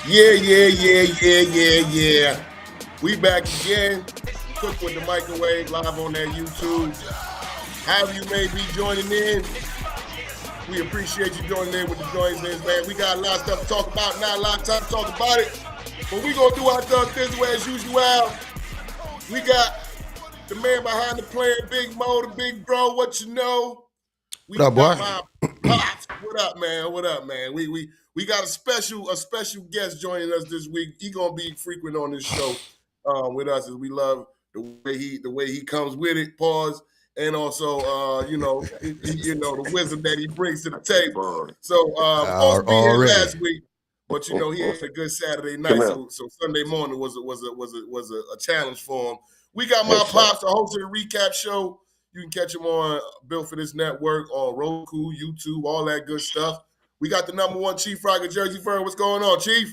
Yeah. We back again. Cook with the microwave live on that YouTube. However you may be joining in, we appreciate you joining in with the joints, man. We got a lot of stuff to talk about, not a lot of time to talk about it. But we gonna do our thug this way as usual. We got the man behind the plan, Big Mo, the big bro. What you know? We What up, got boy? my pops. What up, man? We got a special guest joining us this week. He gonna be frequent on this show with us, as we love the way he comes with it. Pause. And also, the wisdom that he brings to the table. So, supposed to be here Already. last week, but he had a good Saturday night. So Sunday morning was a challenge for him. We got my pops, the host of the recap show. You can catch him on Built for This Network, on Roku, YouTube, all that good stuff. We got the number one Chief Rocker, Jersey Fern. What's going on, Chief?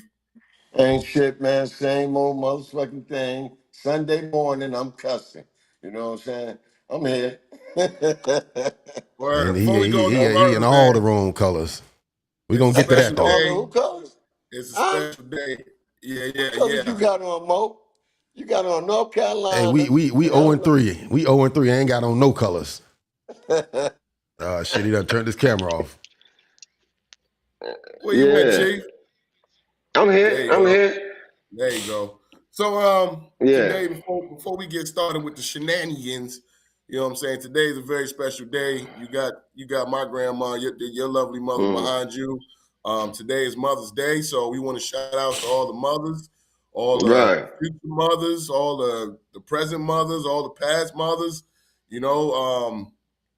Ain't shit, man. Same old motherfucking thing. Sunday morning, I'm cussing. You know what I'm saying? I'm here. Word. And Before we go he in all the wrong colors. We're going to get to that, special though. day. Who colors? It's a special day. What colors you got on, Mo? You got on North Carolina. Hey, we 0-3. We 0-3. I ain't got on no colors. Shit, he done turned his camera off. Where you at, Chief? I'm here. There you go. So, today, before we get started with the shenanigans, you know what I'm saying? Today is a very special day. You got my grandma, your lovely mother behind you. Today is Mother's Day, so we want to shout out to all the mothers, all the future mothers, all the present mothers, all the past mothers. You know,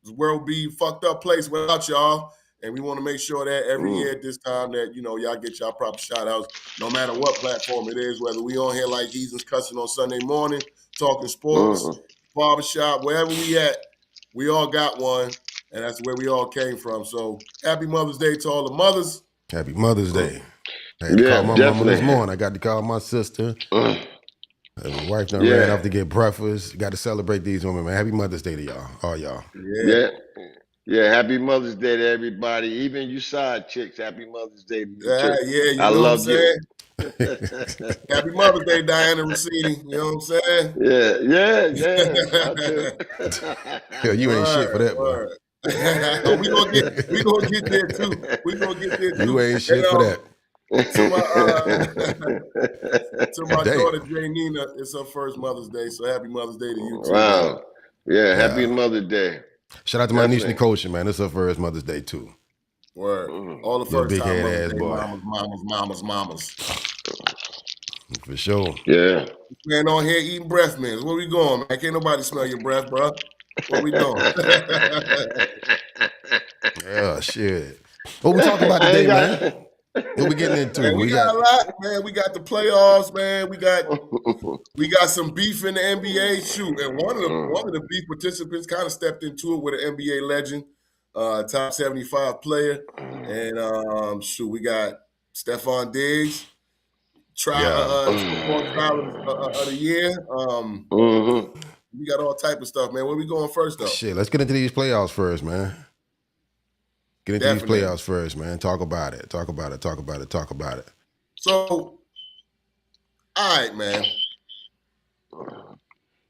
the world be a fucked up place without y'all. And we want to make sure that every year at this time that, y'all get y'all proper shout outs, no matter what platform it is, whether we on here like heathens cussing on Sunday morning, talking sports, barbershop, wherever we at, we all got one. And that's where we all came from. So happy Mother's Day to all the mothers. Happy Mother's Day. I had to call my mama this morning. I got to call my sister. My wife done ran off to get breakfast. Got to celebrate these women, man. Happy Mother's Day to y'all, all y'all. Yeah, happy Mother's Day to everybody. Even you side chicks, happy Mother's Day to you too. You I know love what I'm saying? Happy Mother's Day, Diana Rossini. You know what I'm saying? Yeah. You ain't shit for that, boy. we gonna get there too. You ain't shit for that. To my daughter Jay Nina, it's her first Mother's Day, so happy Mother's Day to you too. Wow. Yeah, happy Mother's Day. Shout out to my niece Nicole, man. It's her first Mother's Day too. Word. All the first big time head ass boy. Mamas. For sure. Yeah. Man on here eating breath mints. Where we going, man? Can't nobody smell your breath, bro. What we doing? Yeah, shit. What we talking about today, man? What we getting into? Man, we got a lot, man. We got the playoffs, man. We got some beef in the NBA. Shoot, and one of the beef participants kind of stepped into it with an NBA legend, top 75 player, and we got Stephon Diggs, trial of the year. We got all type of stuff, man. Where we going first, though? Shit, let's get into these playoffs first, man. Get into these playoffs first, man. Talk about it. So, all right, man.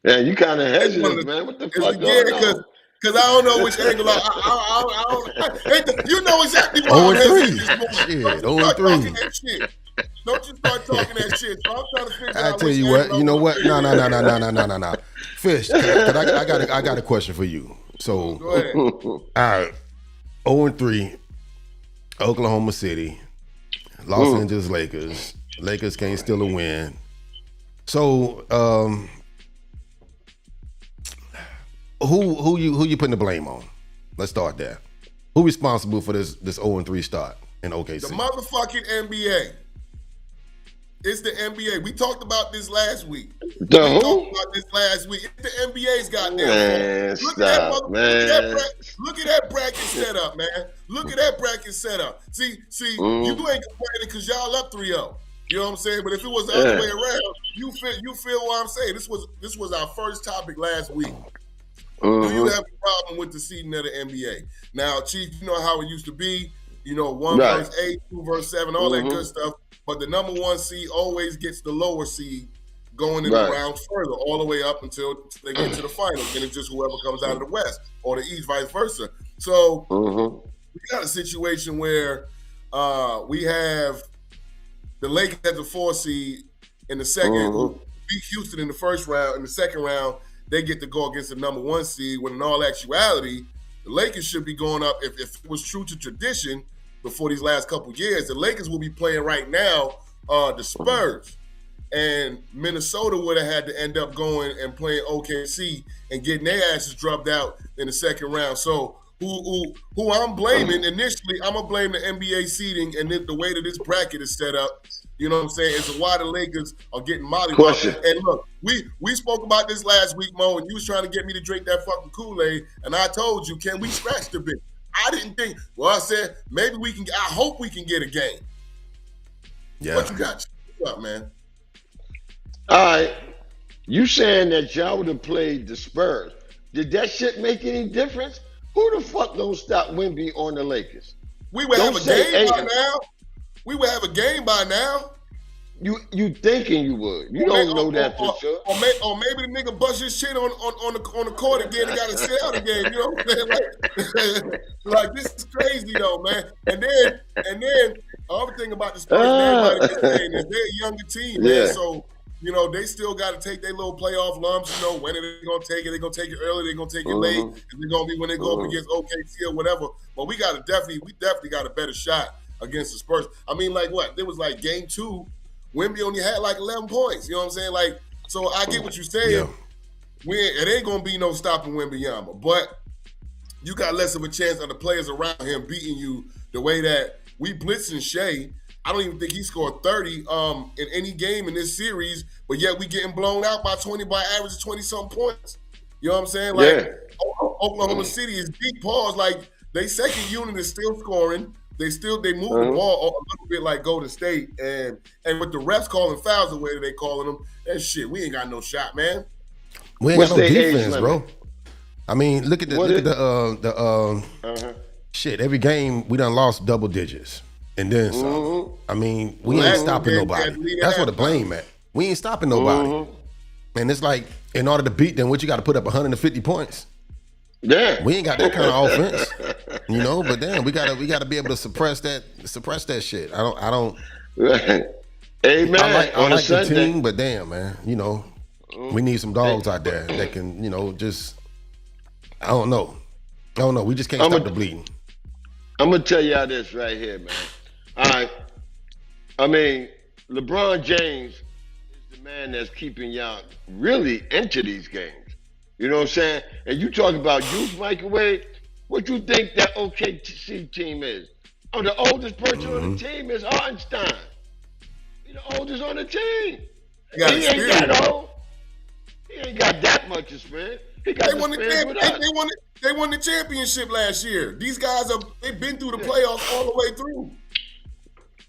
Yeah, you kind of hesitant, man. What the fuck going on? Because I don't know which angle. You know exactly why I'm hesitant. Shit, 0-3. Don't you start talking that shit. So I'm trying to figure out. I tell you what. You know what? No. Fish, I got a question for you. So, go ahead. All right. 0-3, Oklahoma City, Los Angeles Lakers. Lakers can't steal a win. So, who you putting the blame on? Let's start there. Who responsible for this 0-3 start in OKC? The motherfucking NBA. It's the NBA. We talked about this last week. It's the NBA's goddamn fault. Look at that bracket setup, man. Look at that bracket setup. See, you ain't complaining because y'all up 3-0. You know what I'm saying? But if it was the other way around, you feel what I'm saying. This was our first topic last week. Do you have a problem with the seeding of the NBA? Now, Chief, you know how it used to be. You know, 1 verse 8, 2 verse 7, all that good stuff. but the number 1 seed always gets the lower seed going in the round further, all the way up until they get to the finals. And it's just whoever comes out of the West or the East, vice versa. So we got a situation where we have the Lakers as the 4 seed in the second, who beat Houston in the first round. In the second round, they get to go against the number 1 seed, when in all actuality, the Lakers should be going up. If it was true to tradition before these last couple years, the Lakers will be playing right now the Spurs. And Minnesota would have had to end up going and playing OKC and getting their asses dropped out in the second round. So who I'm blaming initially, I'm going to blame the NBA seeding and the way that this bracket is set up. You know what I'm saying? It's why the Lakers are getting mollywopped. And look, we spoke about this last week, Mo, and you was trying to get me to drink that fucking Kool-Aid, and I told you, can we scratch the bit? I didn't think. Well, I said maybe we can. I hope we can get a game. Yeah. What you got? What's up, man? All right. You saying that y'all would have played the Spurs? Did that shit make any difference? Who the fuck don't stop Wemby on the Lakers? We would have a game by now. We would have a game by now. You thinking you would? You don't know that for sure. Or maybe the nigga bust his shit on the court again and got to sit out again. You know what I'm saying? Like this is crazy though, man. And then the other thing about the Spurs, everybody is saying is they're a younger team, man. So you know they still got to take their little playoff lumps. You know when are they gonna take it? They're gonna take it early. They're gonna take it late. It's gonna be when they go up against OKC or whatever. But we definitely got a better shot against the Spurs. I mean, like what? There was like game 2. Wemby only had like 11 points. You know what I'm saying? Like, so I get what you're saying. Yeah. It ain't gonna be no stopping Wembanyama, but you got less of a chance of the players around him beating you the way that we blitzing Shea. I don't even think he scored 30 in any game in this series, but yet we getting blown out by 20 by average of 20-something points. You know what I'm saying? Like Oklahoma City is deep pause. Like they second unit is still scoring. They move the ball a little bit like Golden State, and with the refs calling fouls the way that they calling them, that shit, we ain't got no shot, man. We ain't got no defense, bro. I mean, look at the shit. Every game we done lost double digits, and then some. I mean, we ain't stopping nobody. That's where the blame at. We ain't stopping nobody, and it's like in order to beat them, what you got to put up 150 points. Yeah, we ain't got that kind of offense, you know. But then we gotta be able to suppress that shit. I don't. Amen. I like the team, but damn, man, you know, we need some dogs out there that can, you know, just. I don't know. We just can't stop the bleeding. I'm gonna tell y'all this right here, man. All right. I mean, LeBron James is the man that's keeping y'all really into these games. You know what I'm saying? And you talk about youth microwave. What you think that OKC team is? Oh, the oldest person on the team is Hartenstein. He's the oldest on the team. He ain't that old. He ain't got that much experience. He got they won the championship last year. These guys they've been through the playoffs all the way through.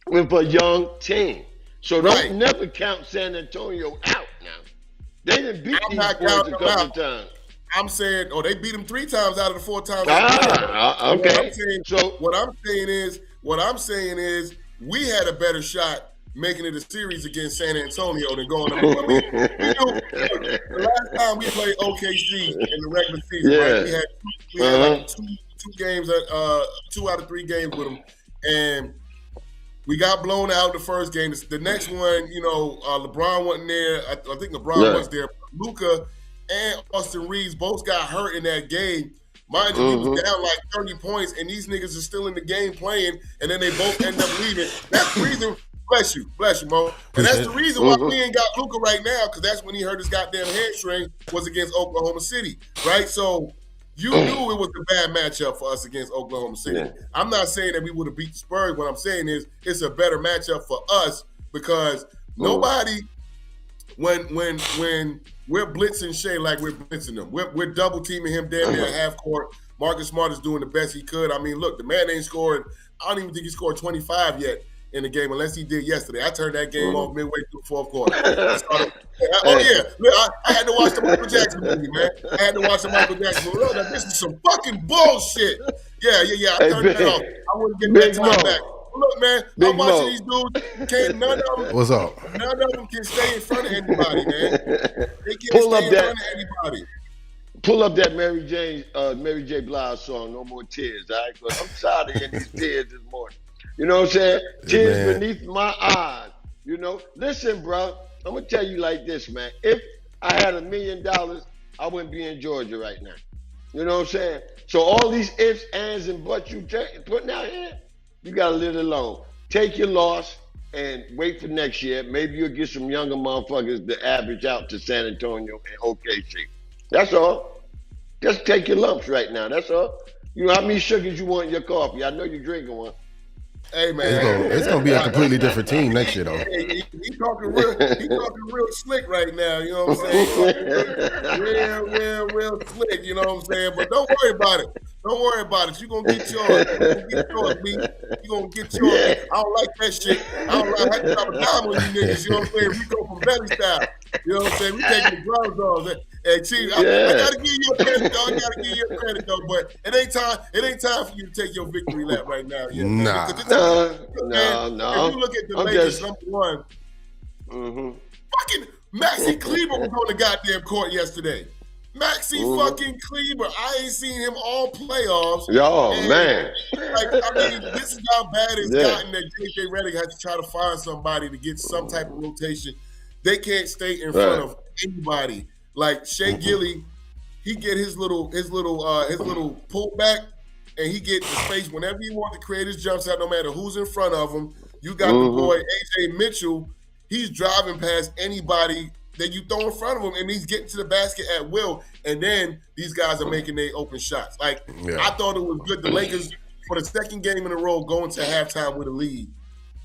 With a young team. So don't never count San Antonio out now. They didn't beat these boys a couple of times. I'm saying, they beat them 3 times out of the 4 times. Okay. What I'm saying is, we had a better shot making it a series against San Antonio than going up. The last time we played OKC in the regular season, right, we had like two games, 2 out of 3 games with them, and we got blown out the first game. The next one, you know, LeBron wasn't there. I think LeBron was there. Luka and Austin Reeves both got hurt in that game. Mind you, he was down like 30 points, and these niggas are still in the game playing, and then they both end up leaving. That's the reason. Bless you, Mo. And that's the reason why we ain't got Luka right now, because that's when he hurt his goddamn hamstring, was against Oklahoma City, right? So you knew it was a bad matchup for us against Oklahoma City. Yeah. I'm not saying that we would have beat the Spurs. What I'm saying is it's a better matchup for us because nobody, when we're blitzing Shea like we're blitzing them, we're double teaming him damn near half court. Marcus Smart is doing the best he could. I mean, look, the man ain't scored. I don't even think he scored 25 yet in the game, unless he did yesterday. I turned that game off midway through the 4th quarter. I had to watch the Michael Jackson movie, man. I had to watch the Michael Jackson movie. This is some fucking bullshit. Yeah. I turned it off. I wouldn't get that time back. Look, man, I'm watching these dudes. None of them. What's up? None of them can stay in front of anybody, man. They can't Pull stay up in that, front of anybody. Pull up that Mary J. Blige song, "No More Tears." All right, because I'm tired of hearing these tears this morning. You know what I'm saying? Tears beneath my eyes. You know, listen, bro. I'm gonna tell you like this, man. If I had $1 million, I wouldn't be in Georgia right now. You know what I'm saying? So all these ifs, ands, and buts you putting out here, you gotta leave it alone. Take your loss and wait for next year. Maybe you'll get some younger motherfuckers to average out to San Antonio and OKC. That's all. Just take your lumps right now. That's all. You know how many sugars you want in your coffee? I know you're drinking one. Hey man, it's gonna be a completely different team next year, though. He talking real slick right now. You know what I'm saying? Real slick. You know what I'm saying? But don't worry about it. Don't worry about it. You gonna get yours. You gonna get yours. Yeah. I don't like that shit. I don't like how you drop a dime on you niggas. You know what I'm saying? We go from belly style. You know what I'm saying? We taking the gloves off. Hey, Chief, I gotta give you a credit, though. I gotta give you a credit, though. But it ain't time for you to take your victory lap right now. You know? Nah. No. If you look at the Lakers, number one, fucking Maxi Kleber was on the goddamn court yesterday. Maxi fucking Kleber. I ain't seen him all playoffs. Yo, man. This is how bad it's gotten that JJ Redick has to try to find somebody to get some type of rotation. They can't stay in front of anybody. Like Shea Gilly, he get his little pullback, and he get the space whenever he wants to create his jump shot, no matter who's in front of him. You got the boy AJ Mitchell. He's driving past anybody that you throw in front of him, and he's getting to the basket at will. And then these guys are making their open shots. I thought it was good. The Lakers, for the second game in a row, going to halftime with a lead.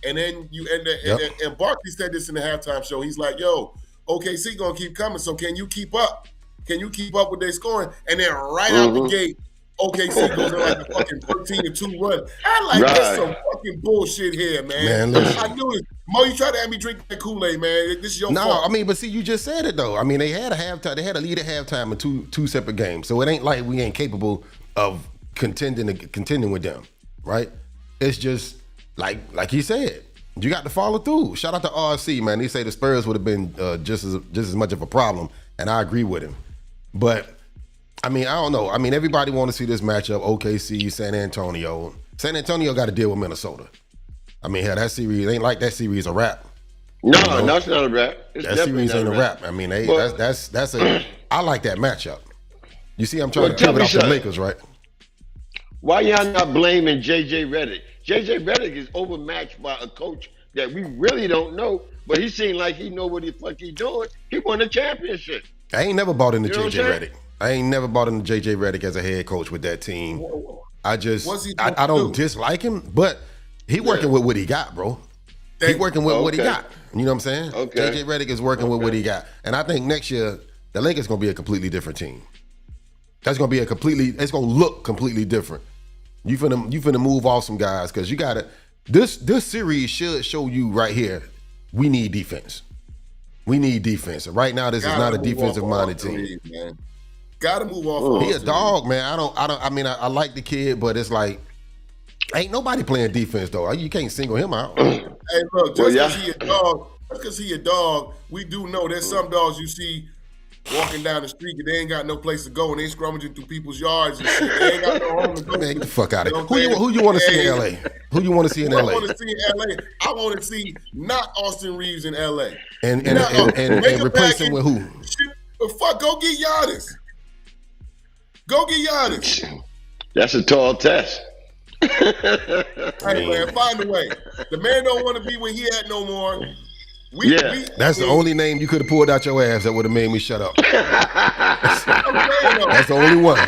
And then you end up, and Barkley said this in the halftime show. He's like, yo, OKC gonna keep coming, so can you keep up? Can you keep up with their scoring? And then right out the gate, OKC goes on like a fucking 13-2 run. This some fucking bullshit here, man. I knew it. Mo, you try to have me drink that Kool-Aid, man. This is your fault. I mean, but see, you just said it though. I mean, they had a halftime. They had a lead at halftime in two separate games. So it ain't like we ain't capable of contending with them, right? It's just like he said. You got to follow through. Shout out to RC, man. They say the Spurs would have been just as much of a problem, and I agree with him. But I mean, I don't know. I mean, everybody want to see this matchup: OKC, San Antonio. San Antonio got to deal with Minnesota. I mean, hell, that series ain't like that series a wrap. No, that's not a wrap. That series ain't a wrap. I mean, that's a. I like that matchup. You see, I'm trying to give it off the Lakers, right? Why y'all not blaming JJ Redick? JJ Redick is overmatched by a coach that we really don't know, but he seemed like he know what the fuck he doing. He won a championship. I ain't never bought into JJ Redick. I ain't never bought into JJ Redick as a head coach with that team. I don't dislike him, but he working with what he got, bro. He working with what he got. You know what I'm saying? Okay. JJ Redick is working with what he got. And I think next year, the Lakers going to be a completely different team. That's going to be it's going to look completely different. You finna move off some guys because you got to. This series should show you right here. We need defense. We need defense. And right now, this is not a defensive-minded team. Got to move off. He a dog, man. I mean, I like the kid, but it's like ain't nobody playing defense though. You can't single him out. Hey, look, because he a dog, we do know there's some dogs you see walking down the street and they ain't got no place to go and they scrummaging through people's yards and shit. They ain't got no home to go. Man, get the fuck out of here. Who you want to see in LA? Who you want to see in LA? I want to see in LA. I want to see not Austin Reeves in LA. And replace him with who? Fuck, go get Giannis. Go get Giannis. That's a tall test. Hey man, find a way. The man don't want to be where he at no more. That's the only name you could have pulled out your ass that would have made me shut up. That's the only one.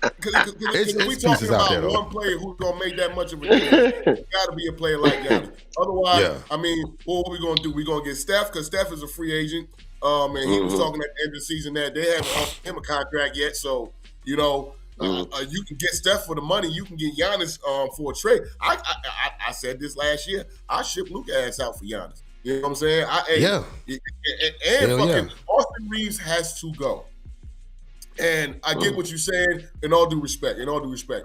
Because we talking about one player who's gonna make that much of a difference. Got to be a player like Giannis. Otherwise, I mean, what are we gonna do? We gonna get Steph because Steph is a free agent. And he was talking at the end of the season that they haven't offered him a contract yet. So you know, you can get Steph for the money. You can get Giannis for a trade. I said this last year. I ship Luka ass out for Giannis. You know what I'm saying? Austin Reeves has to go. And I get what you're saying in all due respect.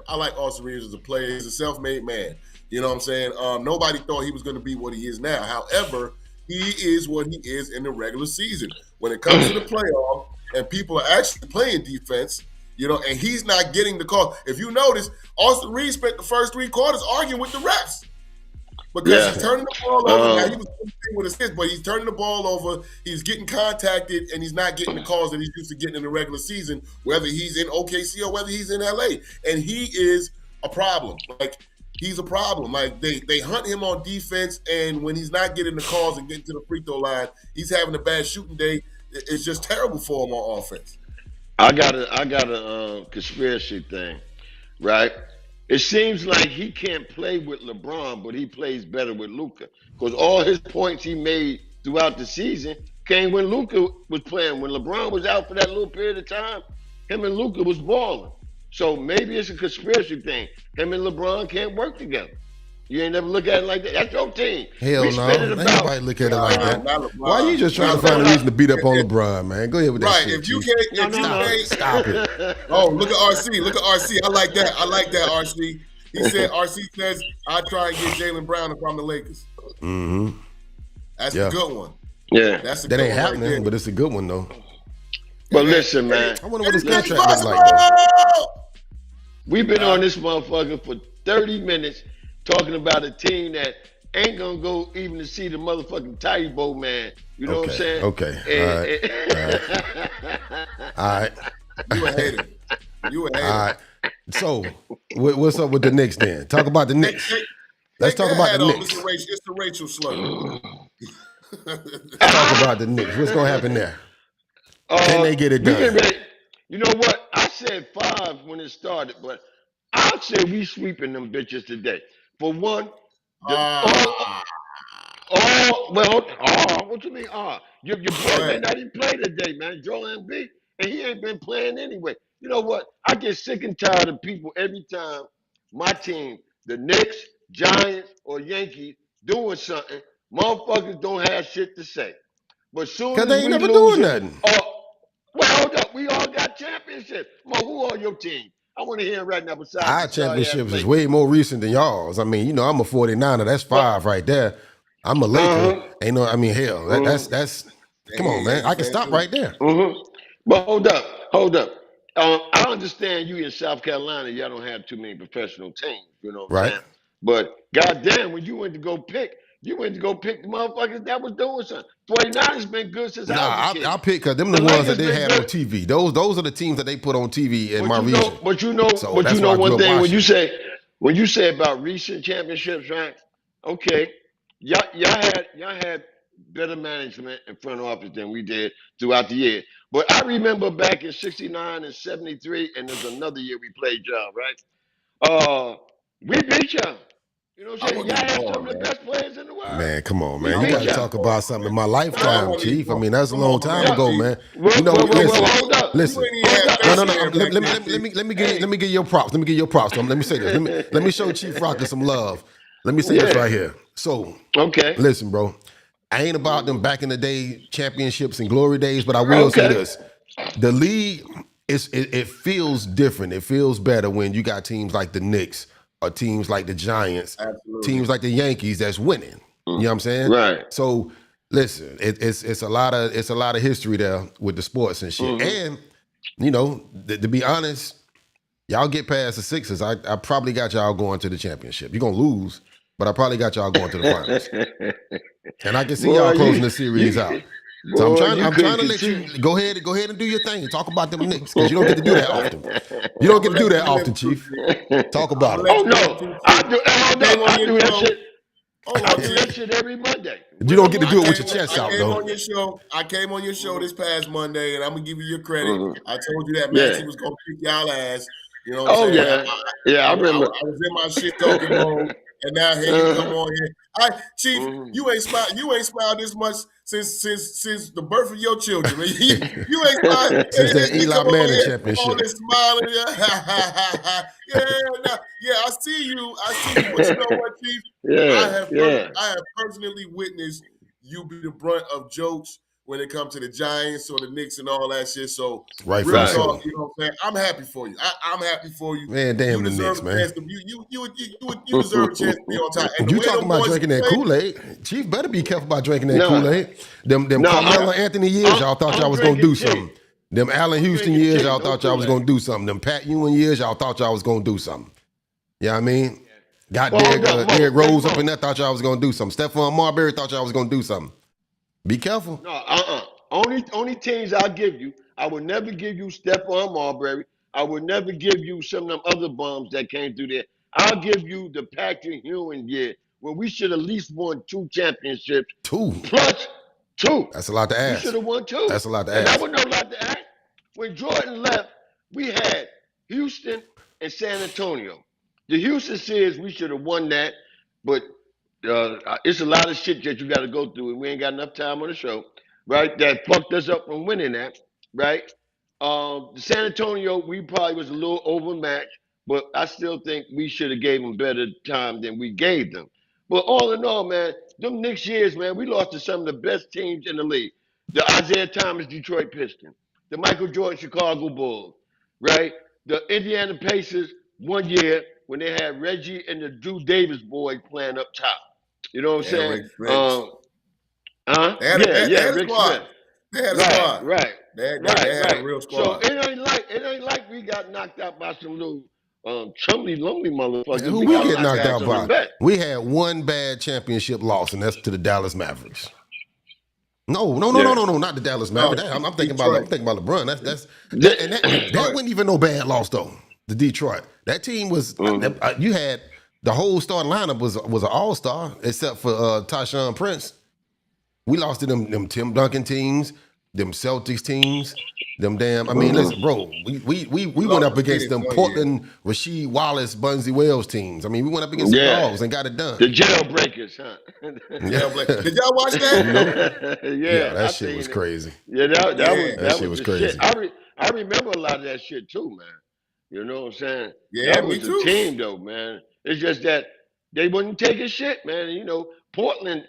I like Austin Reeves as a player. He's a self-made man. You know what I'm saying? Nobody thought he was going to be what he is now. However, he is what he is in the regular season. When it comes to the playoff and people are actually playing defense, and he's not getting the call. If you notice, Austin Reed spent the first 3 quarters arguing with the refs because he's turning the ball over. Now, he was with his hits, but he's turning the ball over. He's getting contacted, and he's not getting the calls that he's used to getting in the regular season, whether he's in OKC or whether he's in LA. And he is a problem. He's a problem. They hunt him on defense, and when he's not getting the calls and getting to the free throw line, he's having a bad shooting day. It's just terrible for him on offense. I got a conspiracy thing, right? It seems like he can't play with LeBron, but he plays better with Luka because all his points he made throughout the season came when Luka was playing. When LeBron was out for that little period of time, him and Luka was balling. So maybe it's a conspiracy thing. Him and LeBron can't work together. You ain't never look at it like that. That's your team. Hell no. Ain't nobody look at it like that. Why are you just trying to find a reason to beat up on LeBron, man? Go ahead with that shit. If you can't, stop it. Oh, look at RC. Look at RC. I like that, RC. He said, RC says, I'll try and get Jaylen Brown if I'm the Lakers. Mm-hmm. That's a good one. Yeah. That ain't happening, but it's a good one, though. But listen, man. I wonder what his contract looks like, though. We've been on this motherfucker for 30 minutes talking about a team that ain't gonna go even to see the motherfucking Taibo man. You know what I'm saying? Okay. All right. You a hater. All right. So, what's up with the Knicks then? Talk about the Knicks. Let's talk about the Knicks. It's the Rachel slur. Talk about the Knicks. What's gonna happen there? Can they get it done? You know what? I said 5 when it started, but I'll say we sweeping them bitches today. For one, what you mean? Your boy may not even play today, man. Joel Embiid, and he ain't been playing anyway. You know what? I get sick and tired of people every time my team, the Knicks, Giants, or Yankees, doing something. Motherfuckers don't have shit to say. But soon as they ain't never doing nothing. Well, hold up. We all got championships. Who are your team? I want to hear it right now. Besides our championships is way more recent than y'all's. I mean, I'm a 49er. That's 5 right there. I'm a Laker. Hell, that's. Come on, man. I can stop right there. But hold up. I understand you in South Carolina. Y'all don't have too many professional teams. You know what I'm saying? But goddamn, when you went to go pick the motherfuckers that was doing something. 49ers been good since I was a kid. I'll pick because them the ones that they had on TV. Those are the teams that they put on TV in my region. But you know one thing when you say about recent championships, right? Okay, y'all had better management and front office than we did throughout the year. But I remember back in '69 and '73, and there's another year we played y'all, right? We beat y'all. You know what I'm saying? Y'all had some of the best players in the world. Man, come on, man. You got to talk about something in my lifetime, Chief. I mean, that's a long time ago, man. Listen. No. Let me give you your props. Let me say this. Let me show Chief Rocker some love. Let me say this right here. So, listen, bro. I ain't about them back in the day championships and glory days, but I will say this. The league, it feels different. It feels better when you got teams like the Knicks, or teams like the Giants, teams like the Yankees that's winning. You know what I'm saying? Right. So listen, it's a lot of history there with the sports and shit. And to be honest, y'all get past the Sixers. I probably got y'all going to the championship. You're gonna lose, but I probably got y'all going to the finals. And I can see y'all closing the series out. So I'm trying to let you go ahead and do your thing and talk about them Knicks because you don't get to do that often. You don't get to do that often, Chief. Talk about it. Oh no, I do that shit. I do that shit every Monday. You don't get to do it with your chest out, though. I came on your show this past Monday, and I'm gonna give you your credit. I told you that Maxie was gonna kick y'all ass. You know what I'm saying? I remember. I was in my shit talking mode, and now here you come on here. Chief, you ain't smiled this much since the birth of your children. You ain't smiled since that Eli Manning championship. All this smiling, I see you. But you know what, Chief? I have personally witnessed you be the brunt of jokes, when it comes to the Giants or the Knicks and all that shit. So, right, real talk, you know what I'm saying? I'm happy for you. I'm happy for you. Man, damn you the Knicks, man. You deserve a chance to be on top. And you talking about drinking that Kool-Aid? Chief better be careful about drinking that Kool-Aid. Them Carmelo Anthony years, y'all thought y'all was gonna do something. Them Allen Houston years, y'all thought y'all was gonna do something. Them Pat Ewing years, y'all thought y'all was gonna do something. You know what I mean? Got Derrick Rose up in there, thought y'all was gonna do something. Stephon Marbury thought y'all was gonna do something. Be careful. No, Only teams I'll give you, I would never give you Stephon Marbury. I would never give you some of them other bums that came through there. I'll give you the Patrick Ewing year when we should at least won 2 championships. 2. Plus 2. That's a lot to ask. We should have won 2. That's a lot to ask. That was no lot to ask. When Jordan left, we had Houston and San Antonio. The Houston series, we should have won that, but it's a lot of shit that you got to go through, and we ain't got enough time on the show, right? That fucked us up from winning that, right? The San Antonio, we probably was a little overmatched, but I still think we should have gave them better time than we gave them. But all in all, man, them Knicks years, man, we lost to some of the best teams in the league. The Isaiah Thomas Detroit Pistons, the Michael Jordan Chicago Bulls, right? The Indiana Pacers one year when they had Reggie and the Drew Davis boys playing up top. You know what I'm saying? They had a Rick squad. Smith. They had a squad. Right. They had a real squad. So it ain't like we got knocked out by some little chumly lonely motherfuckers. Who we get knocked out by? We had one bad championship loss, and that's to the Dallas Mavericks. No, not the Dallas Mavericks. I'm thinking about LeBron. That wasn't even no bad loss though. The Detroit. That team was you had the whole starting lineup was an all-star except for Tyshawn Prince. We lost to them Tim Duncan teams, them Celtics teams, them damn. I mean, listen, bro, we went up against them Portland, Rasheed Wallace, Bunsey Wells teams. I mean, we went up against the Dogs and got it done. The Jailbreakers, huh? Did y'all watch that? Yeah, that shit was crazy. Yeah, that shit was crazy. Shit. I remember a lot of that shit too, man. You know what I'm saying? Yeah, that was the team though, man. It's just that they wouldn't take a shit, man. You know, Portland.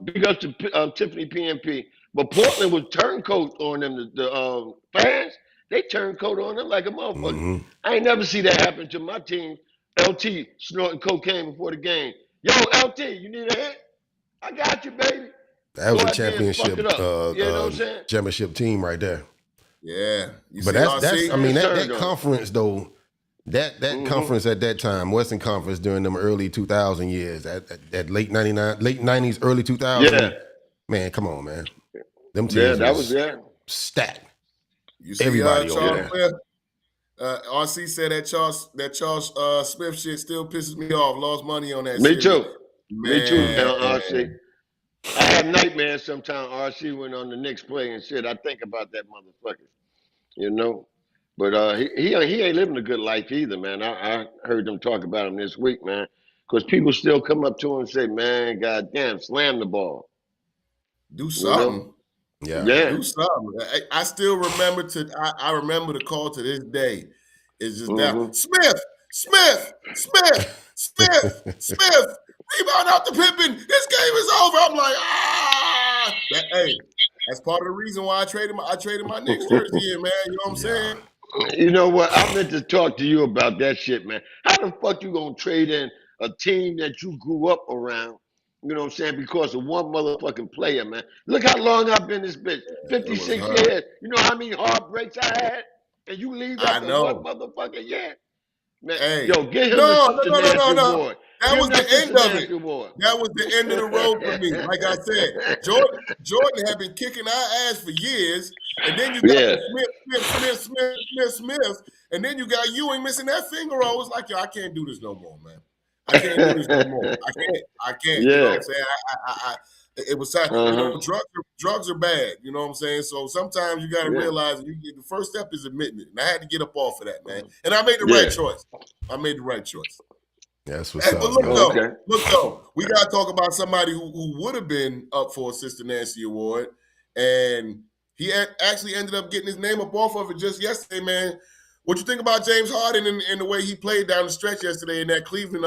Big up to Tiffany PNP, but Portland was turncoat on them. The fans, they turncoat on them like a motherfucker. Mm-hmm. I ain't never see that happen to my team. LT snorting cocaine before the game. Yo, LT, you need a hit? I got you, baby. That was a championship, you know what I'm saying? Championship team right there. Yeah, but that's I mean that conference though. That conference at that time, Western Conference during them early 2000 years, that late 99, late 90s, early 2000s. Yeah. Man, come on, man. Them teams was stacked. You see, everybody over there. RC said that Charles Smith shit still pisses me off. Lost money on that Me shit. too. Man. Me too, RC. I have nightmares sometimes. RC went on the Knicks play and shit. I think about that motherfucker, you know. But he ain't living a good life either, man. I heard them talk about him this week, man. Because people still come up to him and say, man, goddamn, slam the ball. Do something. You know? Yeah. Do something. I still remember I remember the call to this day. It's just that Smith. Rebound out the Pippen. This game is over. I'm like, that's part of the reason why I traded my Knicks jersey in, man. You know what I'm saying? You know what? I meant to talk to you about that shit, man. How the fuck you gonna trade in a team that you grew up around? You know what I'm saying? Because of one motherfucking player, man. Look how long I've been this bitch. 56 years. You know how many heartbreaks I had? And you leave after one motherfucking year? Man, yo, get him the award. That was the end of it. That was the end of the road for me. Like I said, Jordan had been kicking our ass for years, and then you got Smith, and then you got Ewing missing that finger. I was like, yo, I can't do this no more, man. I can't do this no more. I can't. Yeah. You know what I'm saying? It was time. You know, drugs are bad. You know what I'm saying? So sometimes you got to realize the first step is admitting it. And I had to get up off of that, man. And I made the right choice. That's what's up. But look though, we got to talk about somebody who would have been up for a Sister Nancy Award, and he actually ended up getting his name up off of it just yesterday, man. What you think about James Harden and the way he played down the stretch yesterday in that Cleveland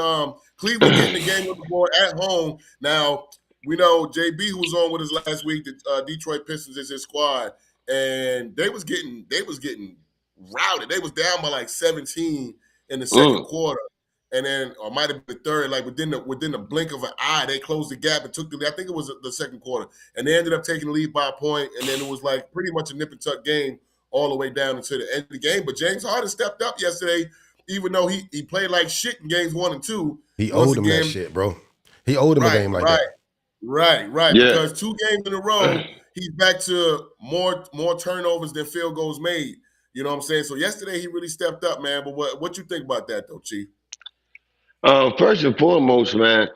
getting the game with the board at home? Now, we know JB, who was on with us last week, the Detroit Pistons is his squad, and they was getting routed. They was down by like 17 in the second quarter, and then or might have been the third. Like within the blink of an eye, they closed the gap and took the lead. I think it was the second quarter, and they ended up taking the lead by a point, and then it was like pretty much a nip and tuck game all the way down until the end of the game. But James Harden stepped up yesterday, even though he played like shit in games 1 and 2. He owed him that shit, bro. He owed him a game like that. Right. Yeah. Because 2 games in a row, he's back to more turnovers than field goals made. You know what I'm saying? So yesterday he really stepped up, man. But what you think about that, though, Chief? First and foremost, man,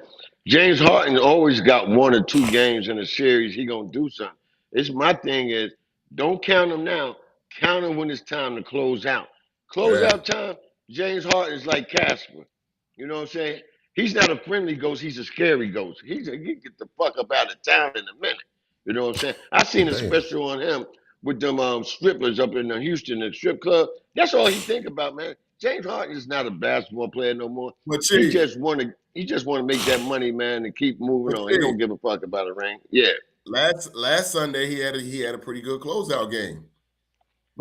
James Harden always got 1 or 2 games in a series. He gonna do something. My thing is, don't count him now. Count him when it's time to close out. Out time, James Harden is like Casper. You know what I'm saying? He's not a friendly ghost. He's a scary ghost. He get the fuck up out of town in a minute. You know what I'm saying? I seen a special on him with them strippers up in Houston, the strip club. That's all he think about, man. James Harden is not a basketball player no more. But he just want to make that money, man, and keep moving on. He don't give a fuck about a ring. Yeah. Last Sunday he had a pretty good closeout game.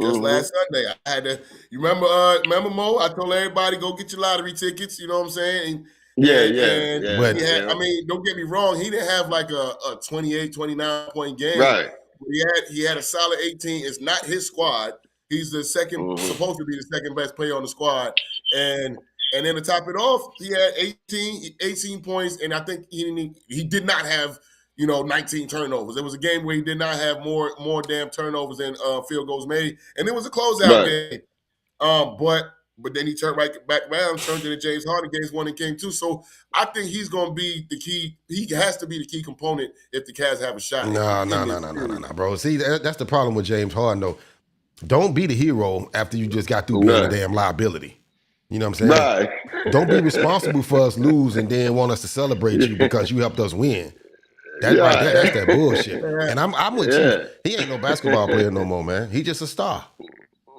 Just last Sunday, I had to. You remember Mo? I told everybody go get your lottery tickets. You know what I'm saying? Yeah. I mean, don't get me wrong. He didn't have like a 28, 29 point game. Right. He had a solid 18. It's not his squad. He's the second, supposed to be the second best player on the squad. And then to top it off, he had 18 points, and I think he did not have 19 turnovers. It was a game where he did not have more damn turnovers than field goals made, and it was a closeout game. But then he turned back around, turned into James Harden games 1 and game 2. So I think he's going to be the key. He has to be the key component if the Cavs have a shot. No, bro. See, that's the problem with James Harden, though. Don't be the hero after you just got through being a damn liability. You know what I'm saying? Right. Don't be responsible for us lose and then want us to celebrate you because you helped us win. That's that bullshit. And I'm with you. He ain't no basketball player no more, man. He just a star.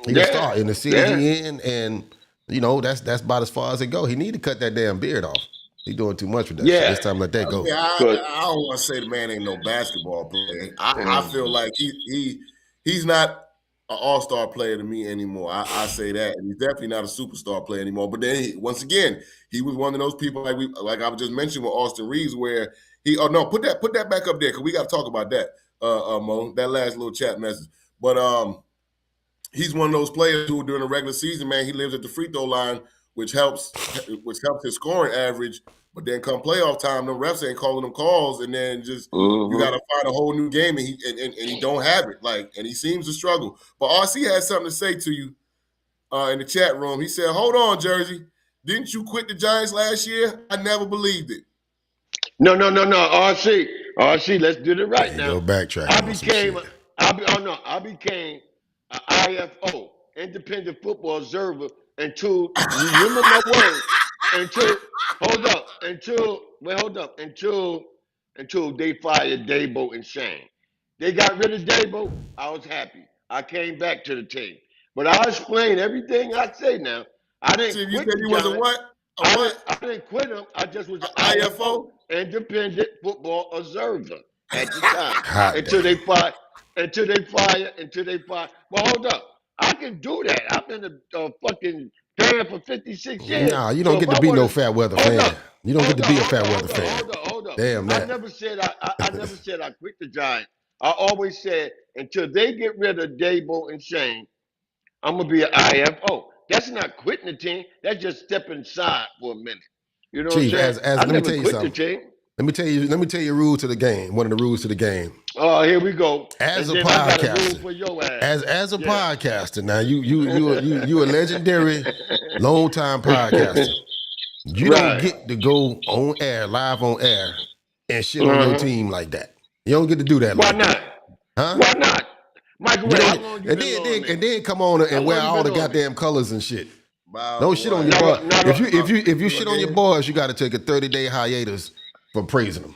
He's a star in the city he in, and that's about as far as it go. He need to cut that damn beard off. He doing too much with that. It's time to let that go. I don't want to say the man ain't no basketball player. I feel like he's not an all-star player to me anymore. I say that, and he's definitely not a superstar player anymore. But then once again, he was one of those people like I just mentioned with Austin Reeves, where put that back up there because we got to talk about that, Mo. That last little chat message, but he's one of those players who, during the regular season, man, he lives at the free throw line, which helps his scoring average. But then come playoff time, the refs ain't calling him calls, and then just you got to find a whole new game, and he don't have it. And he seems to struggle. But RC has something to say to you in the chat room. He said, "Hold on, Jersey, didn't you quit the Giants last year? I never believed it." No. RC, let's do it right now. Go backtrack. I became an IFO, Independent Football Observer, until remember my words. Until they fired Dabo and Shane. They got rid of Dabo. I was happy. I came back to the team. But I'll explain everything I say now. I didn't quit. You said you was a what? I didn't quit him. I just was an IFO, Independent Football Observer at the time. Until they fired. Well, hold up. I can do that. I've been a fucking fan for 56 years. Nah, you don't get to be no fat weather fan. You don't get to be a fat weather fan. Hold up. Damn that. I never said I quit the Giants. I always said until they get rid of Dabo and Shane, I'm gonna be an IFO. That's not quitting the team. That's just stepping aside for a minute. You know what I'm saying? Let me tell you something. Let me tell you a rule to the game. One of the rules to the game. Oh, here we go. As a podcaster, as a podcaster, now you a legendary, long time podcaster. You don't get to go on air, live on air, and shit on your team like that. You don't get to do that. Why not? Huh? Why not? Michael, and then come on and wear all the goddamn colors and shit. Don't shit on your boys. If you shit on your boys, you got to take a 30-day hiatus for praising them.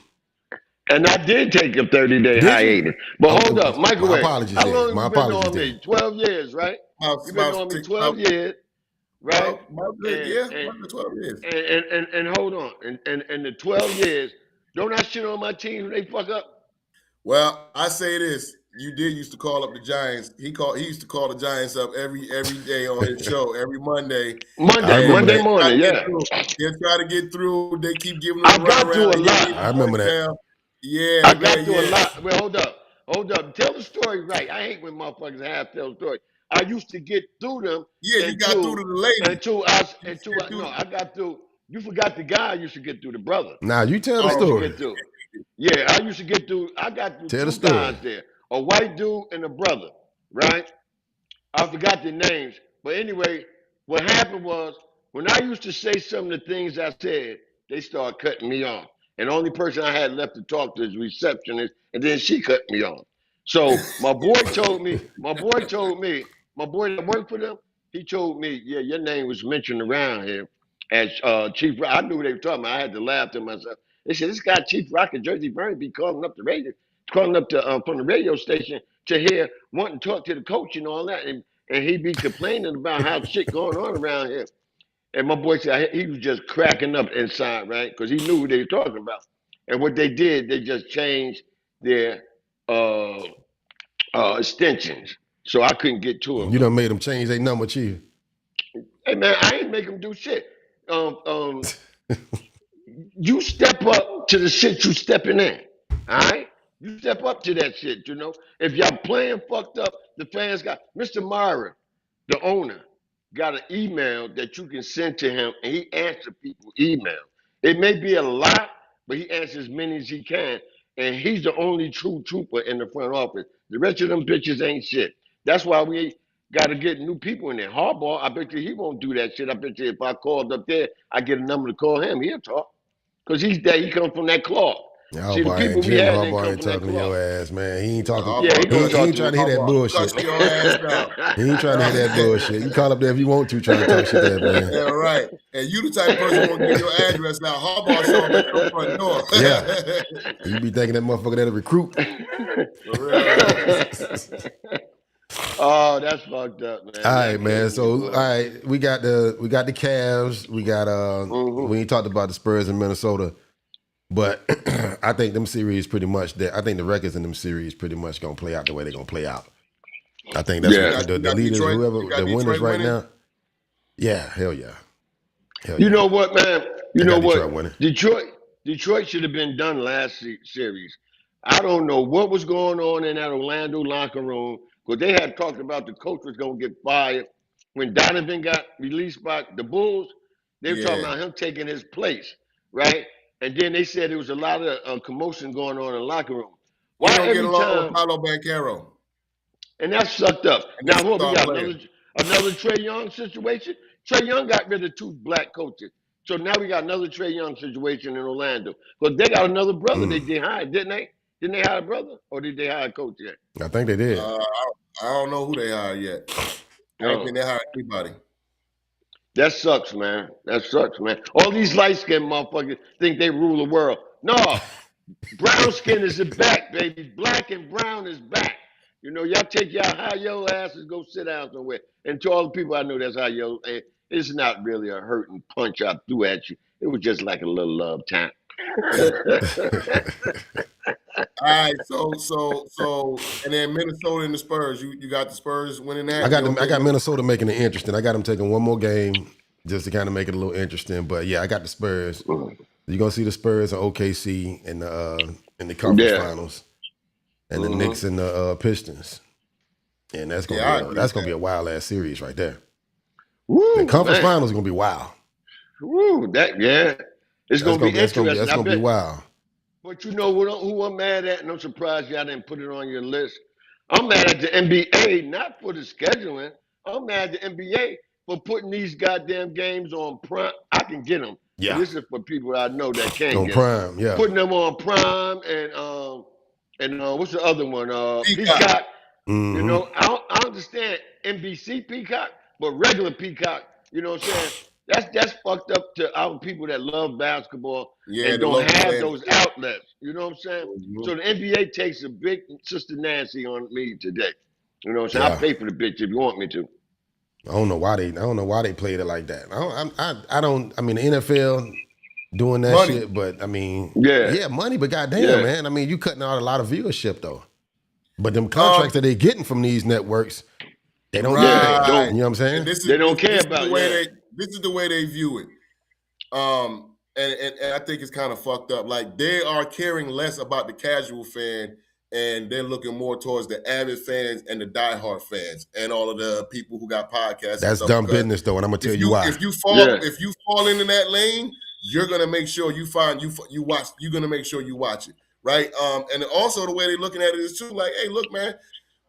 And I did take a 30-day hiatus. But hold up, Michael. My apologies. How long you been on me? 12 years, right? You've been on me 12 years, right? 12 years. And hold on. And the 12 years, Don't I shit on my team when they fuck up? Well, I say this. You did used to call up the Giants. He used to call the Giants up every day on his show, every Monday. Monday morning, yeah. They'll try to get through. They keep giving I them got through a lot. I remember that. Yeah, I got through a lot. Well, hold up. Tell the story right. I hate when motherfuckers have to tell the story. I used to get through them. Yeah, you got through to the lady. I got through. You forgot the guy. I used to get through the brother. Now you tell the story. Yeah, I used to get through. I got through two guys there. A white dude and a brother, right? I forgot their names. But anyway, what happened was when I used to say some of the things I said, they started cutting me off. And the only person I had left to talk to is the receptionist, and then she cut me off. So my boy that worked for them, he told me, yeah, your name was mentioned around here as Chief Rock. I knew what they were talking about. I had to laugh to myself. They said, this guy, Chief Rock and Jersey Burns, be calling up from the radio station to hear, wanting to talk to the coach and all that. And he be complaining about how shit going on around here. And my boy said he was just cracking up inside, right? Because he knew what they were talking about. And what they did, they just changed their extensions. So I couldn't get to them. You done made them change their number, Chief. Hey, man, I ain't make them do shit. You step up to the shit you stepping in, all right? You step up to that shit, you know? If y'all playing fucked up, the fans got... Mr. Myra, the owner, got an email that you can send to him, and he answers people's email. It may be a lot, but he answers as many as he can, and he's the only true trooper in the front office. The rest of them bitches ain't shit. That's why we got to get new people in there. Harbaugh, I bet you he won't do that shit. I bet you if I called up there, I get a number to call him, he'll talk. Because he's there, he comes from that cloth. See, the people we had didn't come from that to your ass, man. He ain't talking. Yeah, he ain't trying to hear that bullshit. He ain't trying to hear that bullshit. You call up there if you want to, trying to talk shit there, man. Yeah, right. And you the type of person who won't give your address now. Harbaugh show up at your front door. Yeah. You be thinking that motherfucker that a recruit. Oh, that's fucked up, man. All right, man. So, all right, we got the Cavs. We got we ain't talked about the Spurs in Minnesota, but I think them series pretty much. I think the records in them series pretty much gonna play out the way they're gonna play out. I think that's the leaders, Detroit, whoever the winners right now. Yeah, hell yeah. You know what, man? You know what? Detroit should have been done last series. I don't know what was going on in that Orlando locker room. Because they had talked about the coach was going to get fired. When Donovan got released by the Bulls, they were talking about him taking his place, right? And then they said there was a lot of commotion going on in the locker room. Why don't get along with Paolo Banchero? And that's sucked up. Now, what we got? Another Trae Young situation? Trae Young got rid of 2 black coaches. So now we got another Trae Young situation in Orlando. Because they got another brother they hired, didn't they? Didn't they hire a brother? Or did they hire a coach yet? I think they did. I don't know who they hired yet. I don't think they hired anybody. That sucks, man. That sucks, man. All these light-skinned motherfuckers think they rule the world. No. Brown skin is back, baby. Black and brown is back. You know, y'all take y'all high your asses, go sit down somewhere. And to all the people I know that's how yo, it's not really a hurting punch I threw at you. It was just like a little love time. All right, so, and then Minnesota and the Spurs. You got the Spurs winning that. I got Minnesota making it interesting. I got them taking one more game just to kind of make it a little interesting. But yeah, I got the Spurs. You're gonna see the Spurs and OKC in the conference finals, and the Knicks and the Pistons, and that's gonna be a wild ass series right there. Woo, the conference finals is gonna be wild. Woo, it's gonna be interesting. That's gonna be wild. But you know who I'm mad at, and I'm surprised y'all didn't put it on your list. I'm mad at the NBA, not for the scheduling. I'm mad at the NBA for putting these goddamn games on Prime. I can get them. Yeah. This is for people I know that can't on get Prime. them. Yeah. Putting them on Prime and what's the other one? Peacock. You know, I understand NBC Peacock, but regular Peacock. You know what I'm saying? That's fucked up to our people that love basketball and don't have those outlets. You know what I'm saying? So the NBA takes a big Sister Nancy on me today. You know what I'm saying? I'll pay for the bitch if you want me to. I don't know why they played it like that. I mean, the NFL, doing that shit. But I mean, yeah, money. But goddamn, man, I mean, you cutting out a lot of viewership though. But them contracts that they getting from these networks, they don't get that. You know what I'm saying? They don't care about it. This is the way they view it. And I think it's kind of fucked up. Like, they are caring less about the casual fan, and they're looking more towards the avid fans and the diehard fans and all of the people who got podcasts. That's dumb business, though, and I'm gonna tell you why. If you fall into that lane, you're gonna make sure you watch. You're gonna make sure you watch it, right? And also the way they're looking at it is too. Like, hey, look, man.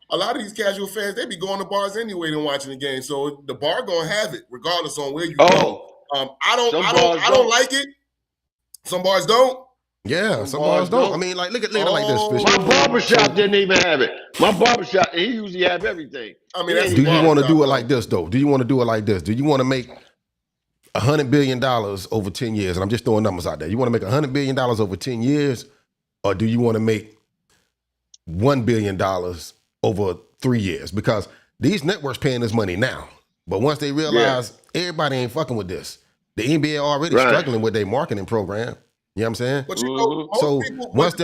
A lot of these casual fans, they be going to bars anyway than watching the game. So the bar gonna have it, regardless on where you go. I don't like it. Some bars don't. Yeah, some bars don't. I mean, like, look at it like this. My barbershop didn't even have it. My barbershop, he usually have everything. I mean, do you want to do it like this, though? Do you want to do it like this? Do you want to make $100 billion over 10 years? And I'm just throwing numbers out there. You want to make $100 billion over 10 years? Or do you want to make $1 billion over 3 years? Because these networks paying this money now. But once they realize everybody ain't fucking with this, the NBA already struggling with their marketing program. You know what I'm saying? But you know, so once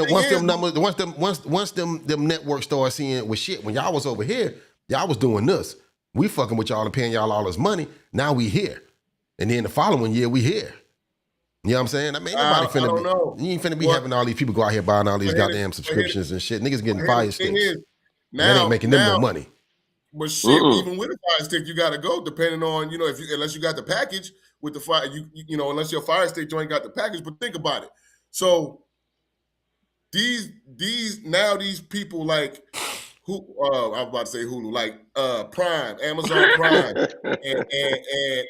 them networks start seeing with shit, when y'all was over here, y'all was doing this. We fucking with y'all and paying y'all all this money. Now we here. And then the following year we here. You know what I'm saying? I mean, you ain't finna be having all these people go out here buying all these goddamn subscriptions and shit. Niggas getting fire sticks. That ain't making them no money. But shit, even with a fire stick, you gotta go, depending on, unless you got the package with the fire, unless your fire stick joint got the package. But think about it. So these people like who I was about to say Hulu, like Prime, Amazon Prime,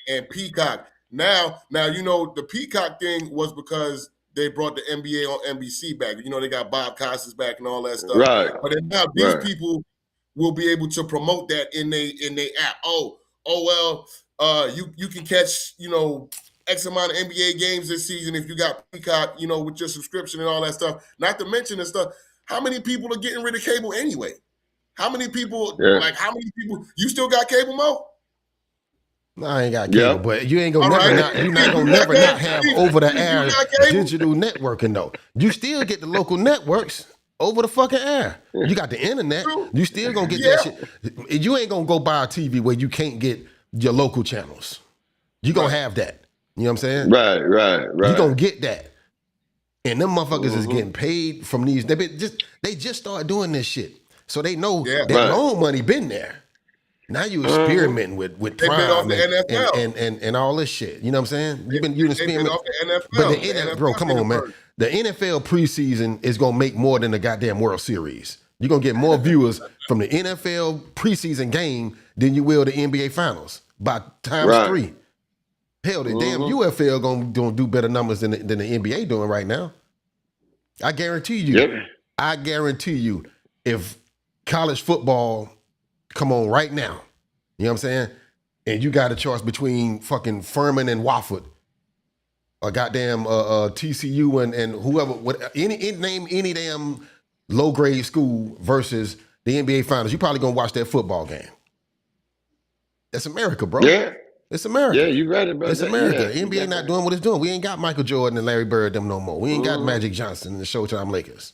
and Peacock. Now the Peacock thing was because they brought the NBA on NBC back. They got Bob Costas back and all that stuff. Right. But then now these people will be able to promote that in their app. You can catch X amount of NBA games this season if you got Peacock, with your subscription and all that stuff. Not to mention the stuff. How many people are getting rid of cable anyway? How many people? You still got cable, Mo? No, I ain't got cable, but you ain't gonna you're not gonna never not have over the air digital networking though. You still get the local networks over the fucking air. You got the internet. You still gonna get that shit. You ain't gonna go buy a TV where you can't get your local channels. You gonna have that. You know what I'm saying? Right. You gonna get that. And them motherfuckers is getting paid from these. They just started doing this shit. So they know that loan money been there. Now you experimenting with Prime and all this shit. You know what I'm saying? You've been experimenting off the NFL. But the NFL, bro, come on, man. The NFL preseason is gonna make more than the goddamn World Series. You're gonna get more viewers from the NFL preseason game than you will the NBA Finals by times 3. Hell, the damn UFL gonna do better numbers than the NBA doing right now. I guarantee you. Yep. I guarantee you, if college football come on right now, you know what I'm saying? And you got a choice between fucking Furman and Wofford, or goddamn TCU and whoever, name any damn low grade school versus the NBA Finals. You probably gonna watch that football game. That's America, bro. Yeah. It's America. Yeah, you right about it's that. America. Yeah, NBA not doing what it's doing. We ain't got Michael Jordan and Larry Bird them no more. We ain't got Magic Johnson and the Showtime Lakers.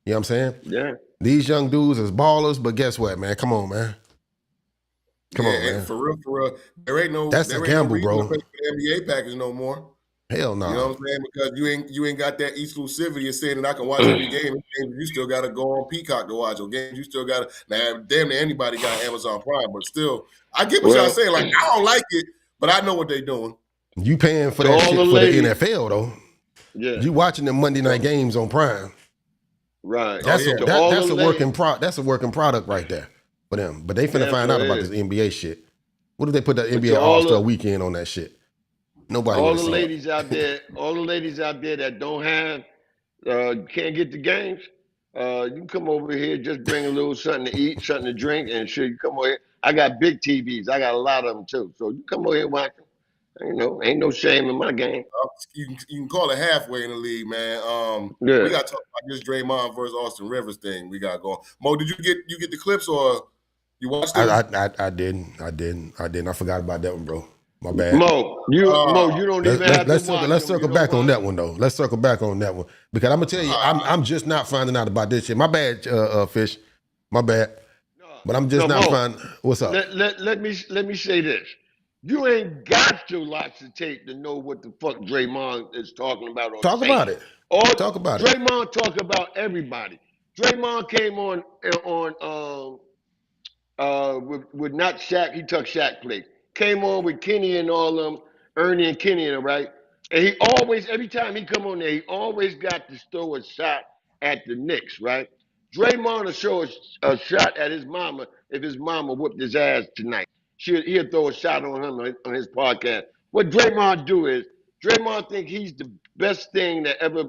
You know what I'm saying? Yeah. These young dudes is ballers, but guess what, man? Come on, man. Come on, man. For real. There ain't no. That's a gamble, bro. The NBA package no more. Hell no. You know what I'm saying? Because you ain't got that exclusivity of saying that I can watch every game. You still got to go on Peacock to watch your games. You still got to. Now, damn near anybody got Amazon Prime, but still, I get what y'all saying. Like, I don't like it, but I know what they doing. You paying for that shit for the NFL though? Yeah. You watching them Monday night games on Prime? Right. That's a working product right there for them. But they finna find out about this NBA shit. What if they put that NBA All-Star Weekend on that shit? Nobody. All the ladies out there that don't have, can't get the games. You can come over here, just bring a little something to eat, something to drink, and sure you come over here. I got big TVs. I got a lot of them too. So you come over here and watch them. Ain't no shame in my game. You can call it halfway in the league, man. We got to talk about this Draymond versus Austin Rivers thing we got going. Mo, did you get the clips or you watched it? I didn't. I forgot about that one, bro. My bad. Mo, you don't even have to watch. Let's circle back on that one though. Let's circle back on that one because I'm gonna tell you, I'm just not finding out about this shit. My bad, Fish. My bad. But I'm just not finding. What's up? Let me say this. You ain't got to watch the tape to know what the fuck Draymond is talking about. Talk about it. Talk about it. Draymond talk about everybody. Draymond came on with not Shaq. He took Shaq place. Came on with Kenny and all them, Ernie and Kenny and them, right? And he always, every time he come on there, he always got to throw a shot at the Knicks, right? Draymond will show a shot at his mama if his mama whooped his ass tonight. He'll throw a shot on him on his podcast. What Draymond do is, Draymond think he's the best thing that ever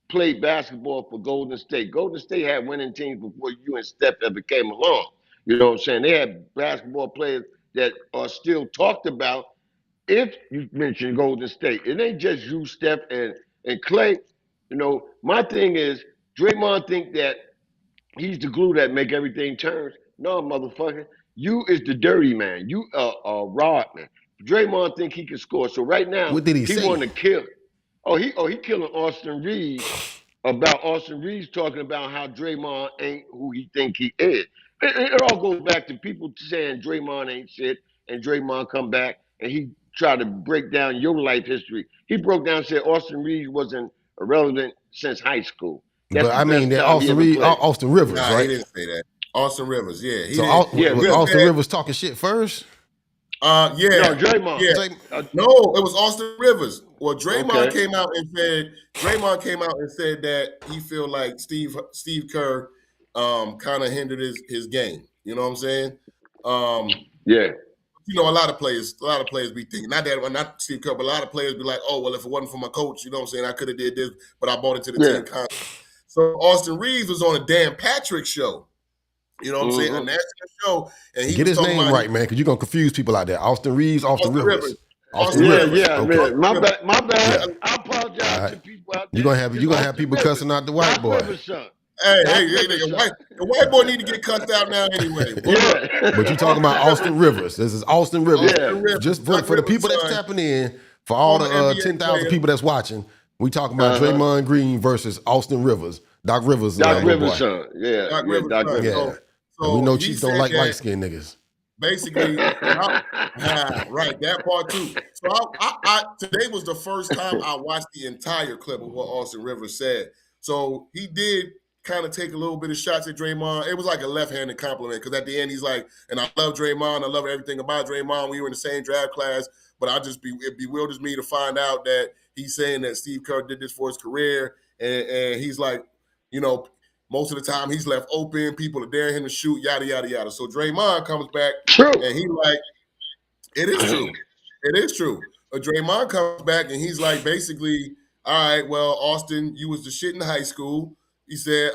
played basketball for Golden State. Golden State had winning teams before you and Steph ever came along. You know what I'm saying? They had basketball players that are still talked about if you mention Golden State. It ain't just you, Steph, and Clay. You know, my thing is, Draymond think that he's the glue that make everything turn. No, motherfucker. You is the dirty man. You are Rodman. Draymond think he can score. So right now, what did he say? Want to kill. He killing Austin Reeves about Austin Reeves talking about how Draymond ain't who he think he is. It all goes back to people saying Draymond ain't shit, and Draymond come back and he tried to break down your life history. He broke down and said Austin Reeves wasn't irrelevant since high school. But I mean, that Austin Rivers, nah, right? He didn't say that. Austin Rivers, yeah. Austin Rivers talking shit first? Yeah. No, Draymond. Yeah. No, it was Austin Rivers. Well, Draymond came out and said that he feel like Steve Kerr kind of hindered his game. You know what I'm saying? Yeah. You know, a lot of players be thinking, not Steve Kerr, but a lot of players be like, oh, well, if it wasn't for my coach, you know what I'm saying, I could have did this, but I bought into the team concept. So Austin Reeves was on a Dan Patrick show. You know what I'm saying? A national show. And he Get his name right, man, because you're going to confuse people out there. Austin Reeves, Austin Rivers. Austin Rivers. Yeah, okay. Man. My bad. Yeah. I apologize to people out there. You're gonna have people cussing out the white boy. Hey, the white boy need to get cussed out now anyway. Yeah. But you're talking about Austin Rivers. This is Austin Rivers. Yeah. Just for the people that's tapping in, for all the 10,000 people that's watching, we talking about Draymond Green versus Austin Rivers. Doc Rivers. Doc Rivers' son. Yeah. Doc Rivers' son. Yeah. So we know Chiefs don't like light-skinned niggas. Basically, right, that part too. So today was the first time I watched the entire clip of what Austin Rivers said. So he did kind of take a little bit of shots at Draymond. It was like a left-handed compliment because at the end he's like, and I love Draymond. I love everything about Draymond. We were in the same draft class, but it bewilders me to find out that he's saying that Steve Kerr did this for his career. And he's like, you know, most of the time he's left open. People are daring him to shoot, yada, yada, yada. So Draymond comes back and he's like, it is true. It is true. But Draymond comes back and he's like, basically, all right, well, Austin, you was the shit in high school. He said,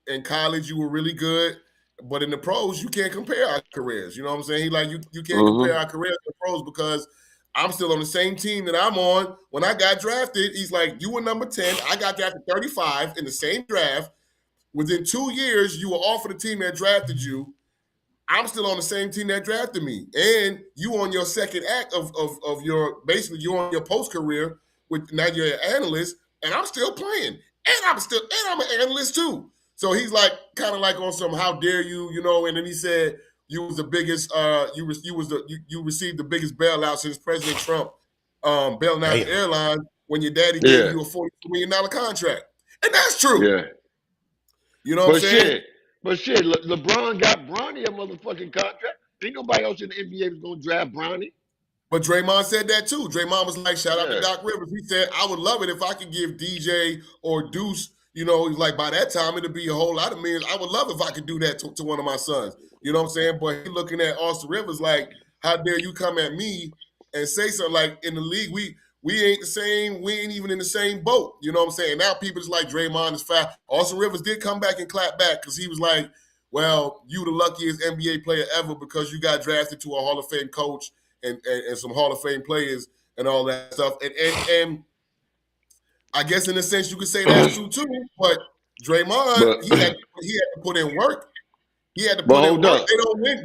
in college, you were really good, but in the pros, you can't compare our careers. You know what I'm saying? He like, you can't compare our careers to the pros because I'm still on the same team that I'm on. When I got drafted, he's like, you were number 10. I got drafted 35 in the same draft. Within 2 years, you were offered a team that drafted you. I'm still on the same team that drafted me. And you on your second act of your, basically, you're on your post-career with now you're an analyst, and I'm still playing. And I'm an analyst too. So he's like, kind of like on some, how dare you, you know? And then he said, you was the biggest, you received the biggest bailout since President Trump bailing out the airline when your daddy gave you a $42 million contract. And that's true. Yeah. You know what I'm saying? But LeBron got Bronny a motherfucking contract. Ain't nobody else in the NBA was gonna draft Bronny. But Draymond said that too. Draymond was like, shout out to Doc Rivers. He said, I would love it if I could give DJ or Deuce, you know, he's like, by that time, it'd be a whole lot of millions. I would love if I could do that to one of my sons. You know what I'm saying? But he looking at Austin Rivers like, how dare you come at me and say something like, in the league, we ain't the same. We ain't even in the same boat. You know what I'm saying? Now people just like Draymond is foul. Austin Rivers did come back and clap back because he was like, well, you the luckiest NBA player ever because you got drafted to a Hall of Fame coach and some Hall of Fame players and all that stuff. And I guess in a sense you could say that's true too. But Draymond, he had to put in work. He had to put in work. They don't win.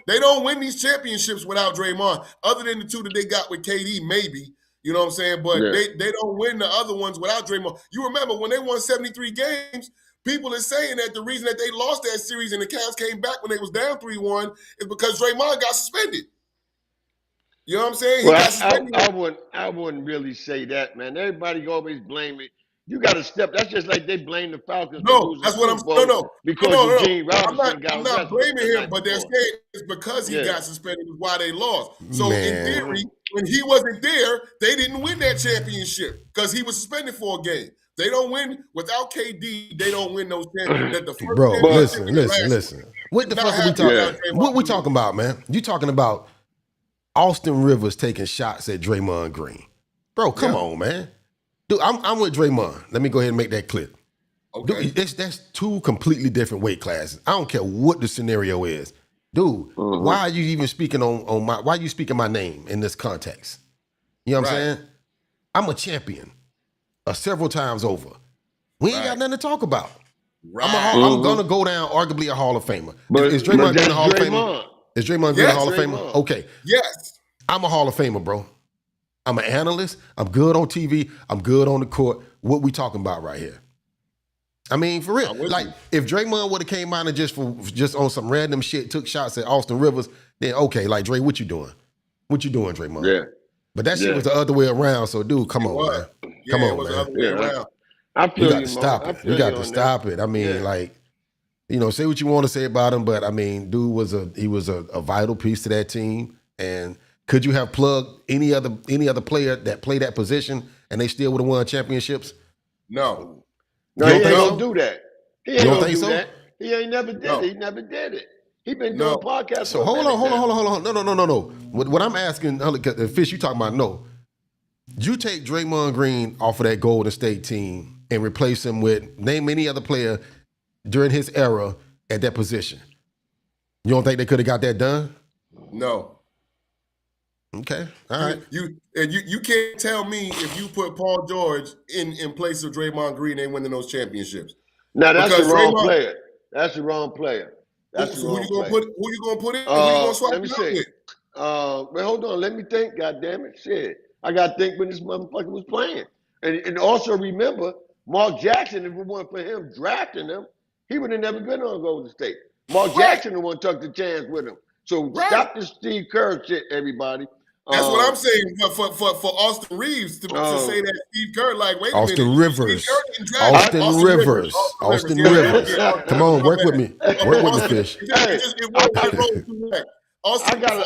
They don't win these championships without Draymond. Other than the two that they got with KD, maybe. You know what I'm saying? But they don't win the other ones without Draymond. You remember when they won 73 games, people are saying that the reason that they lost that series and the Cavs came back when they was down 3-1 is because Draymond got suspended. You know what I'm saying? I wouldn't really say that, man. Everybody always blame me. You got to step. That's just like they blame the Falcons. No, that's what I'm saying. No, because Gene Robinson I'm not blaming him, but they're saying it's because he got suspended is why they lost. So in theory, when he wasn't there, they didn't win that championship because he was suspended for a game. They don't win without KD. They don't win those championships. Bro, listen. What the fuck are we talking about? What we talking about, man? You talking about Austin Rivers taking shots at Draymond Green? Bro, come on, man. Dude, I'm with Draymond. Let me go ahead and make that clear. Okay. Dude, that's two completely different weight classes. I don't care what the scenario is. Dude, why are you even speaking on my why are you speaking my name in this context? You know what I'm saying? I'm a champion several times over. We ain't got nothing to talk about. Right. I'm gonna go down arguably a Hall of Famer. Is Draymond getting a Hall of Famer? Is Draymond getting a Hall of Famer? Okay. Yes. I'm a Hall of Famer, bro. I'm an analyst. I'm good on TV. I'm good on the court. What we talking about right here? I mean, for real. Like, if Draymond would have came out and just on some random shit took shots at Austin Rivers, then okay, like, Dre, what you doing? What you doing, Draymond? Yeah. But that shit was the other way around. So, dude, come on, man. Come on, man. I feel you got to stop it. You got to stop it. I mean, like, you know, say what you want to say about him, but I mean, dude was a vital piece to that team. And could you have plugged any other player that played that position and they still would have won championships? No. No, he ain't gonna do that. He ain't gonna do so? that. He ain't never did it. He never did it. He been doing podcasts. So hold on. No. What I'm asking, Fish, you talking about no. You take Draymond Green off of that Golden State team and replace him with name any other player during his era at that position. You don't think they could have got that done? No. Okay. All right. You can't tell me if you put Paul George in place of Draymond Green, they winning those championships. No, that's the wrong player. That's the wrong player. That's the wrong player. Who you gonna put in? Who you gonna swap let me see. Well, hold on. Let me think. God damn it, shit. I gotta think when this motherfucker was playing, and also remember Mark Jackson. If it weren't for him drafting him, he would have never been on Golden State. Mark Jackson the one took the chance with him. So stop this Steve Kerr shit, everybody. That's what I'm saying for Austin Reeves to say that Steve Kerr, like, wait a minute. Austin Rivers. Come on, work with me. Work with me, Fish. Austin Rivers,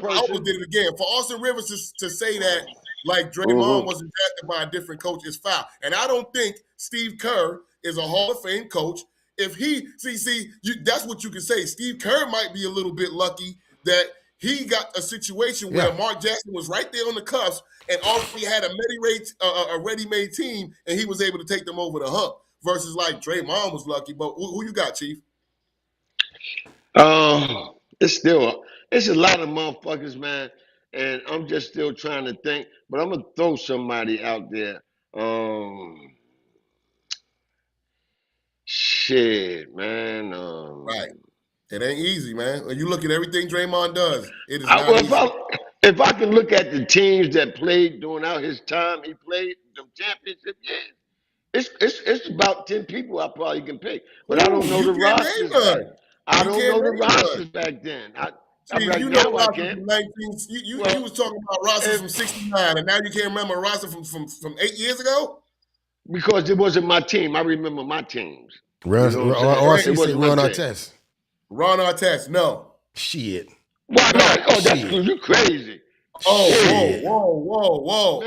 I almost did it again. For Austin Rivers to say that, like, Draymond wasn't drafted by a different coach is foul. And I don't think Steve Kerr is a Hall of Fame coach. If he, that's what you can say. Steve Kerr might be a little bit lucky that he got a situation where Mark Jackson was right there on the cuffs and already had a ready-made team, and he was able to take them over the hump. Versus like Draymond was lucky. But who you got, Chief? It's a lot of motherfuckers, man, and I'm just still trying to think. But I'm gonna throw somebody out there. Shit, man. Right. It ain't easy, man. When you look at everything Draymond does, it is not easy. If I can look at the teams that played during his time, he played the championship games. It's about 10 people I probably can pick, but I don't know the rosters. I don't know the rosters back then. You know rosters from 19. You was talking about rosters from '69, and now you can't remember a roster from 8 years ago. Because it wasn't my team. I remember my teams. Ron Artest. Ron Artest, no. Shit. Why not? Oh, that's because you crazy. Whoa.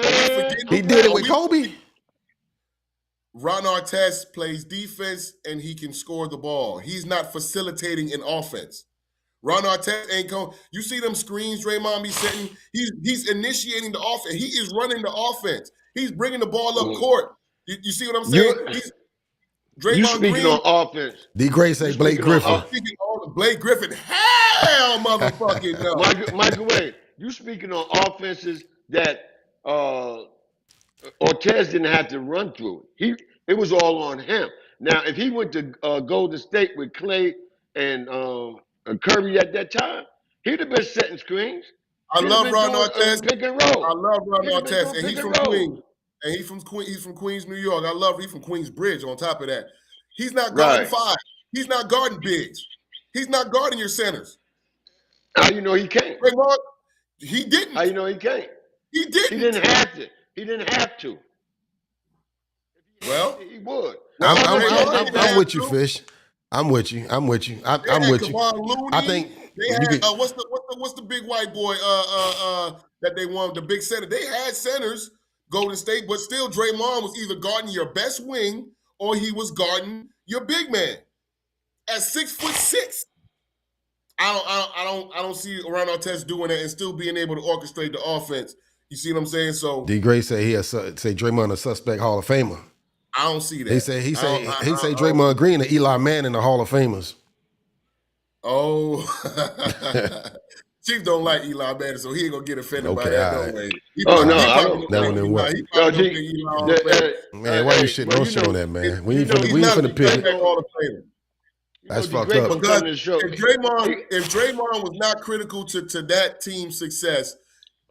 He did it with Kobe. Ron Artest plays defense and he can score the ball. He's not facilitating an offense. Ron Artest ain't going. You see them screens Draymond be setting? He's initiating the offense. He is running the offense. He's bringing the ball up court. You see what I'm saying? You speaking on offense. D. Gray say Blake Griffin. Blake Griffin. Hell, motherfucking no. Michael Wade, you speaking on offenses that Artest didn't have to run through. It was all on him. Now, if he went to Golden State with Clay and Curry at that time, he'd have been setting screens. I love Ron Artest. Pick and roll. I love Ron Artest, and he's from Queens. And he's from Queens, New York. He's from Queensbridge. On top of that, he's not guarding five. He's not guarding bigs. He's not guarding your centers. How you know he can't? He didn't. How you know he can't? He didn't. He didn't have to. He didn't have to. Well, he would. I'm with you, Fish. I'm with you. I'm with you. I'm with you. Looney. I think they had what's the big white boy that they won, the big center. They had centers, Golden State, but still Draymond was either guarding your best wing or he was guarding your big man. At 6'6", I don't see Ron Artest doing that and still being able to orchestrate the offense. You see what I'm saying? So D. Gray say Draymond a suspect Hall of Famer. I don't see that. He say Draymond Green and Eli Manning the Hall of Famers. Oh, Chief don't like Eli Manning, so he ain't gonna get offended by that. Right. No way. That one didn't work. Man, why you shitting on showing that, man? We ain't finna pick it. That's fucked up. Because if Draymond was not critical to that team's success,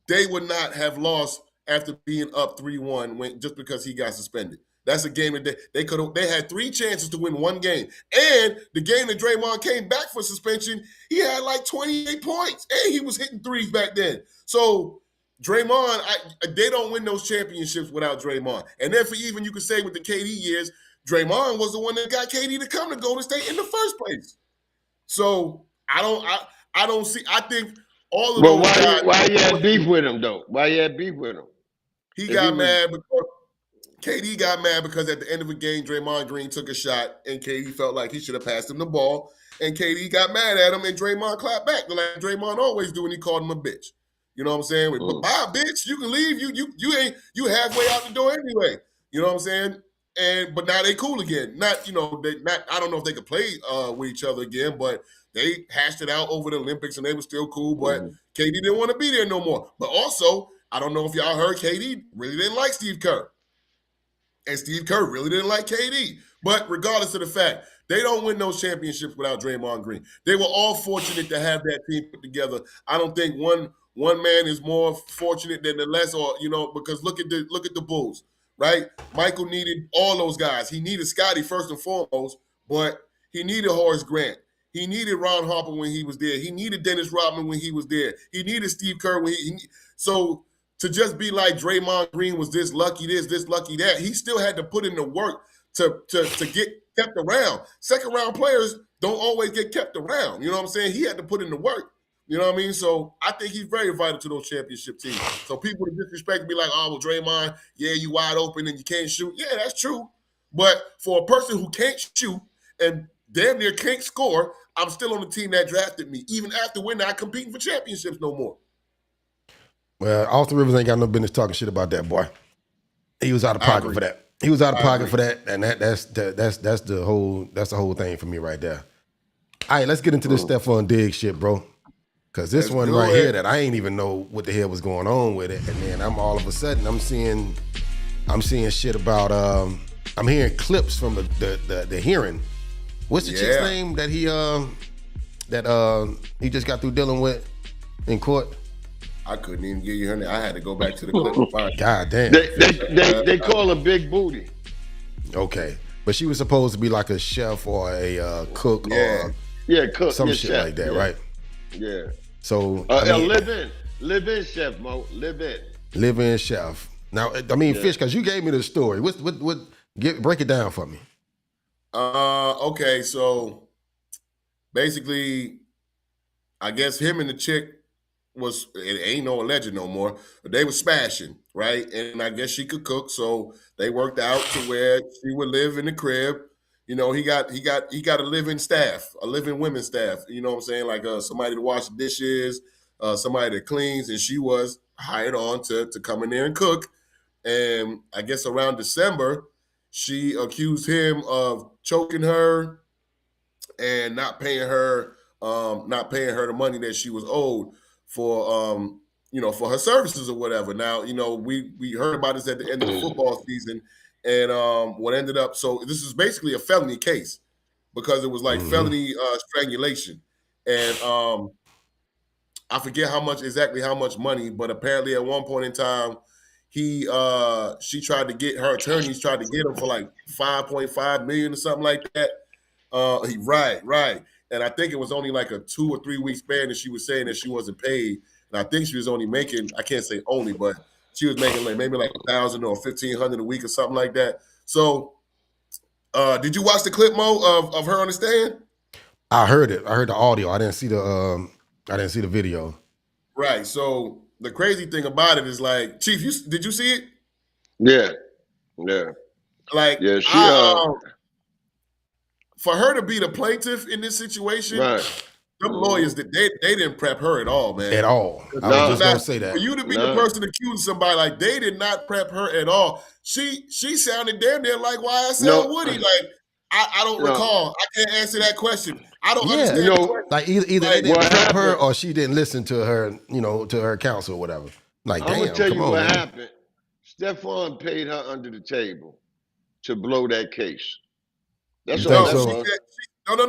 they would not have lost after being up 3-1 just because he got suspended. That's a game that they had 3 chances to win one game. And the game that Draymond came back for suspension, he had like 28 points. And he was hitting threes back then. So Draymond, they don't win those championships without Draymond. And then you could say with the KD years, Draymond was the one that got KD to come to Golden State in the first place. So I don't see. I think all of those guys. Why you had beef with him though? Why you had beef with him? He got mad because KD got mad because at the end of the game, Draymond Green took a shot and KD felt like he should have passed him the ball. And KD got mad at him and Draymond clapped back like Draymond always do, and he called him a bitch. You know what I'm saying? But bye, bitch. You can leave. You halfway out the door anyway. You know what I'm saying? But now they cool again. I don't know if they could play with each other again, but they hashed it out over the Olympics and they were still cool. But KD didn't want to be there no more. But also, I don't know if y'all heard, KD really didn't like Steve Kerr. And Steve Kerr really didn't like KD. But regardless of the fact, they don't win those championships without Draymond Green. They were all fortunate to have that team put together. I don't think one man is more fortunate than the less, because look at the Bulls. Right? Michael needed all those guys. He needed Scottie first and foremost, but he needed Horace Grant. He needed Ron Harper when he was there. He needed Dennis Rodman when he was there. He needed Steve Kerr so to just be like Draymond Green was this lucky that, he still had to put in the work to get kept around. Second round players don't always get kept around. You know what I'm saying? He had to put in the work. You know what I mean? So I think he's very vital to those championship teams. So people to disrespect be like, oh, well, Draymond, yeah, you wide open and you can't shoot. Yeah, that's true. But for a person who can't shoot and damn near can't score, I'm still on the team that drafted me, even after we're not competing for championships no more. Well, Austin Rivers ain't got no business talking shit about that, boy. He was out of pocket for that. He was out of pocket for that, and that's the whole thing for me right there. All right, let's get into this Stephon Diggs shit, bro. Because this one right here that I ain't even know what the hell was going on with it. And then I'm all of a sudden I'm seeing shit about I'm hearing clips from the hearing. What's the chick's name that he just got through dealing with in court? I couldn't even give you her name. I had to go back to the clip. God damn. They call her Big Booty. Okay. But she was supposed to be like a chef or a cook or cook, some shit chef, like that, right? Yeah. So live in chef, Mo. Live in chef. Now, I mean, Fish, because you gave me the story. Break it down for me. Okay, so basically, I guess him and the chick it ain't no alleged no more, but they were smashing, right? And I guess she could cook, so they worked out to where she would live in the crib. You know, he got a living staff, a living women's staff. You know what I'm saying? Like somebody to wash the dishes, somebody that cleans, and she was hired on to come in there and cook. And I guess around December, she accused him of choking her and not paying her the money that she was owed for for her services or whatever. Now, we heard about this at the end of the football season. And what ended up, so this is basically a felony case. because it was like felony strangulation. And I forget exactly how much money, but apparently at one point in time, she tried to get her attorneys tried to get him for like 5.5 million or something like that. Right. And I think it was only like a 2 or 3 week span that she was saying that she wasn't paid. And I think she was only making, I can't say only, but she was making like maybe like 1,000 or 1,500 a week or something like that. So did you watch the clip, Mo, of her on the stand? I heard it. I heard the audio. I didn't see the video. Right. So the crazy thing about it is, like, Chief, did you see it? Yeah. Like, yeah, for her to be the plaintiff in this situation, right. Them lawyers, they didn't prep her at all, man. At all. I was just gonna say that. For you to be the person accusing somebody, like, they did not prep her at all. She sounded damn near like YSL Woody. Like, I don't recall. I can't answer that question. I don't understand. Like either they didn't prep her or she didn't listen to her, to her counsel or whatever. Like, damn, I'm gonna tell you what happened. Stephon paid her under the table to blow that case. That's all. No.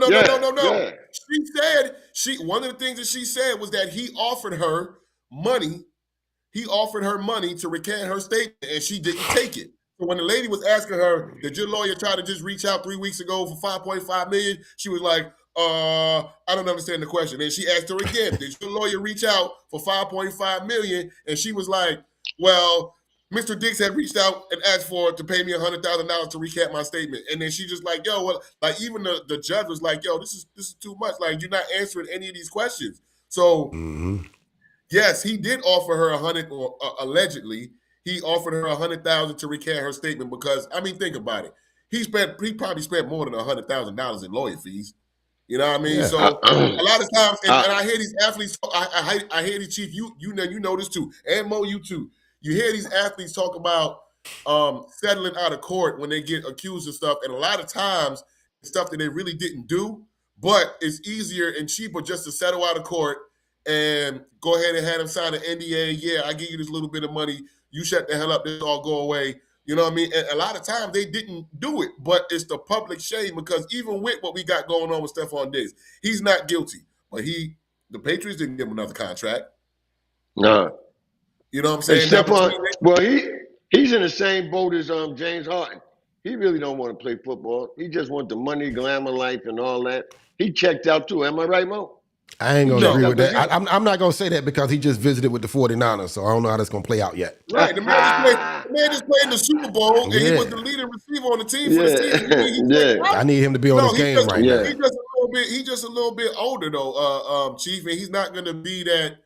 Yeah. She said one of the things that she said was that he offered her money. He offered her money to recant her statement, and she didn't take it. So when the lady was asking her, did your lawyer try to just reach out 3 weeks ago for 5.5 million? She was like, I don't understand the question. And she asked her again, did your lawyer reach out for 5.5 million? And she was like, well, Mr. Dix had reached out and asked to pay me $100,000 to recant my statement. And then she just like, yo, well, like even the judge was like, yo, this is too much. Like, you're not answering any of these questions. So yes, he did offer her allegedly, he offered her $100,000 to recant her statement because, I mean, think about it. He probably spent more than $100,000 in lawyer fees. You know what I mean? Yeah. So a lot of times, and I hear these athletes, I hear these, Chief, you know this too, and Mo, you too. You hear these athletes talk about settling out of court when they get accused of stuff, and a lot of times it's stuff that they really didn't do, but it's easier and cheaper just to settle out of court and go ahead and have them sign an NDA. Yeah, I give you this little bit of money. You shut the hell up. This all go away. You know what I mean? And a lot of times they didn't do it, but it's the public shame because even with what we got going on with Stephon Diggs, he's not guilty. But the Patriots didn't give him another contract. No. You know what I'm saying? Well, he's in the same boat as James Harden. He really don't want to play football. He just wants the money, glamour life, and all that. He checked out too. Am I right, Mo? I ain't gonna agree with that. I'm not gonna say that because he just visited with the 49ers, so I don't know how that's gonna play out yet. Right, the man just played in the Super Bowl, and he was the leading receiver on the team for the season. I need him to be on this game right now. He's just a little bit older though, Chief, and he's not gonna be that.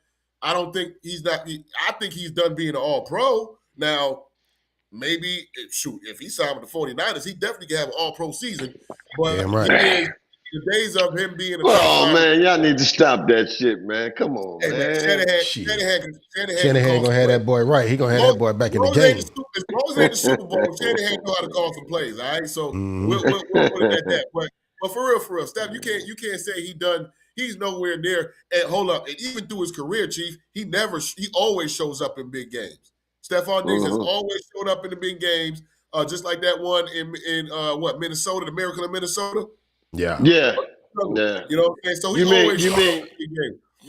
I don't think he's not. I think he's done being an All-Pro now. Maybe if he signed with the 49ers, he definitely can have an All-Pro season. But the days of him being man, y'all need to stop that shit, man. Come on, man. Shanahan gonna have that boy right. He gonna have that boy back in the game. As long as ain't the Super Bowl, Shanahan know how to call some plays. All right, so we'll put it at that. But for real, Steph, you can't say he's nowhere near. And hold up, and even through his career, Chief, he always shows up in big games. Stephon Diggs has always showed up in the big games, just like that one in Minnesota, the Miracle in Minnesota. Yeah. You know what I'm saying? So you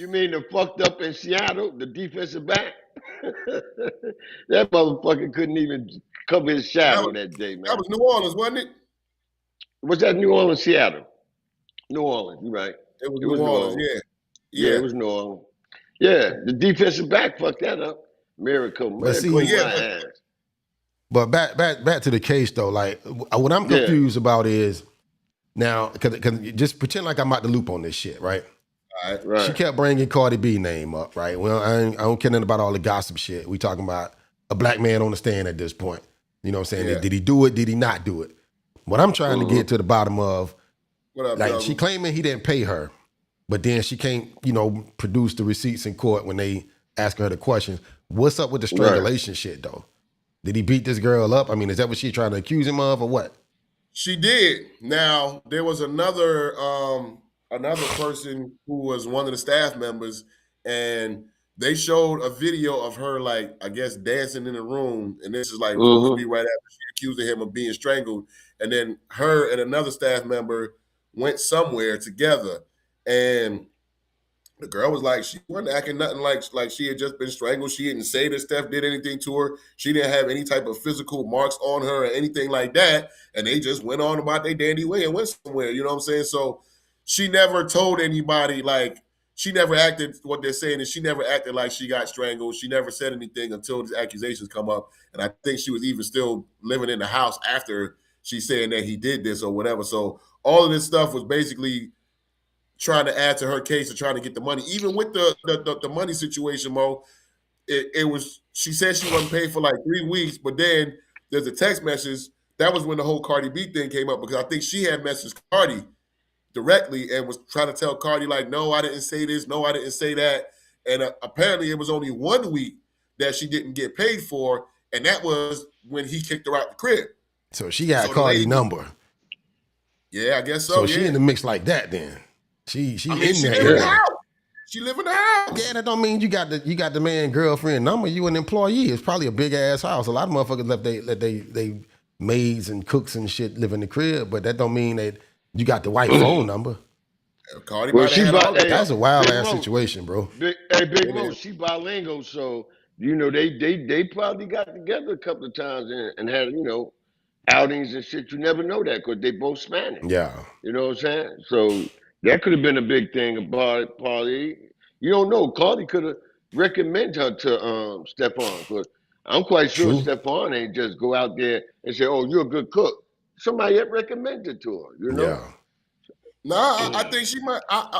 mean the fucked up in Seattle, the defensive back? That motherfucker couldn't even cover his shadow that day, man. That was New Orleans, wasn't it? Was that New Orleans, Seattle? New Orleans, you're right. It was New Orleans, yeah. It was New Orleans. Yeah, the defensive back fucked that up. Miracle. But back to the case though. Like what I'm confused about is now because just pretend like I'm out the loop on this shit, right? Right. She kept bringing Cardi B name up, right? Well, I don't care nothing about all the gossip shit. We talking about a black man on the stand at this point. You know what I'm saying? Yeah. Did he do it? Did he not do it? What I'm trying to get to the bottom of, she claiming he didn't pay her, but then she can't, produce the receipts in court when they ask her the questions. What's up with the strangulation shit though? Did he beat this girl up? I mean, is that what she's trying to accuse him of or what? She did. Now, there was another person who was one of the staff members, and they showed a video of her, like, I guess, dancing in the room. And this is like supposed to be right after she accused him of being strangled. And then her and another staff member went somewhere together, and the girl was like, she wasn't acting nothing like she had just been strangled. She didn't say that Steph did anything to her. She didn't have any type of physical marks on her or anything like that. And they just went on about their dandy way and went somewhere. You know what I'm saying? So she never told anybody, like, she never acted, what they're saying is she never acted like she got strangled. She never said anything until these accusations come up. And I think she was even still living in the house after she saying that he did this or whatever. So all of this stuff was basically trying to add to her case and trying to get the money. Even with the money situation, Mo, it was, she said she wasn't paid for like 3 weeks, but then there's a text message. That was when the whole Cardi B thing came up, because I think she had messaged Cardi directly and was trying to tell Cardi, like, no, I didn't say this. No, I didn't say that. And apparently it was only 1 week that she didn't get paid for. And that was when he kicked her out the crib. So she got Cardi's number. Yeah, I guess so. So she in the mix like that then. She in there. She live in the house. Yeah, that don't mean you got the man girlfriend number. You an employee. It's probably a big ass house. A lot of motherfuckers let they maids and cooks and shit live in the crib, but that don't mean that you got the white phone number. Cardi, well, that's a wild ass situation, bro. Big Mo, she bilingual, so you know they probably got together a couple of times and had, you know, outings and shit. You never know that because they both Spanish. Yeah, you know what I'm saying. So that could have been a big thing about Cardi. You don't know. Cardi could have recommended her to Stephon, but I'm quite sure Stephon ain't just go out there and say, "Oh, you're a good cook." Somebody had recommended to her, you know. Yeah. No, I think she might. I'm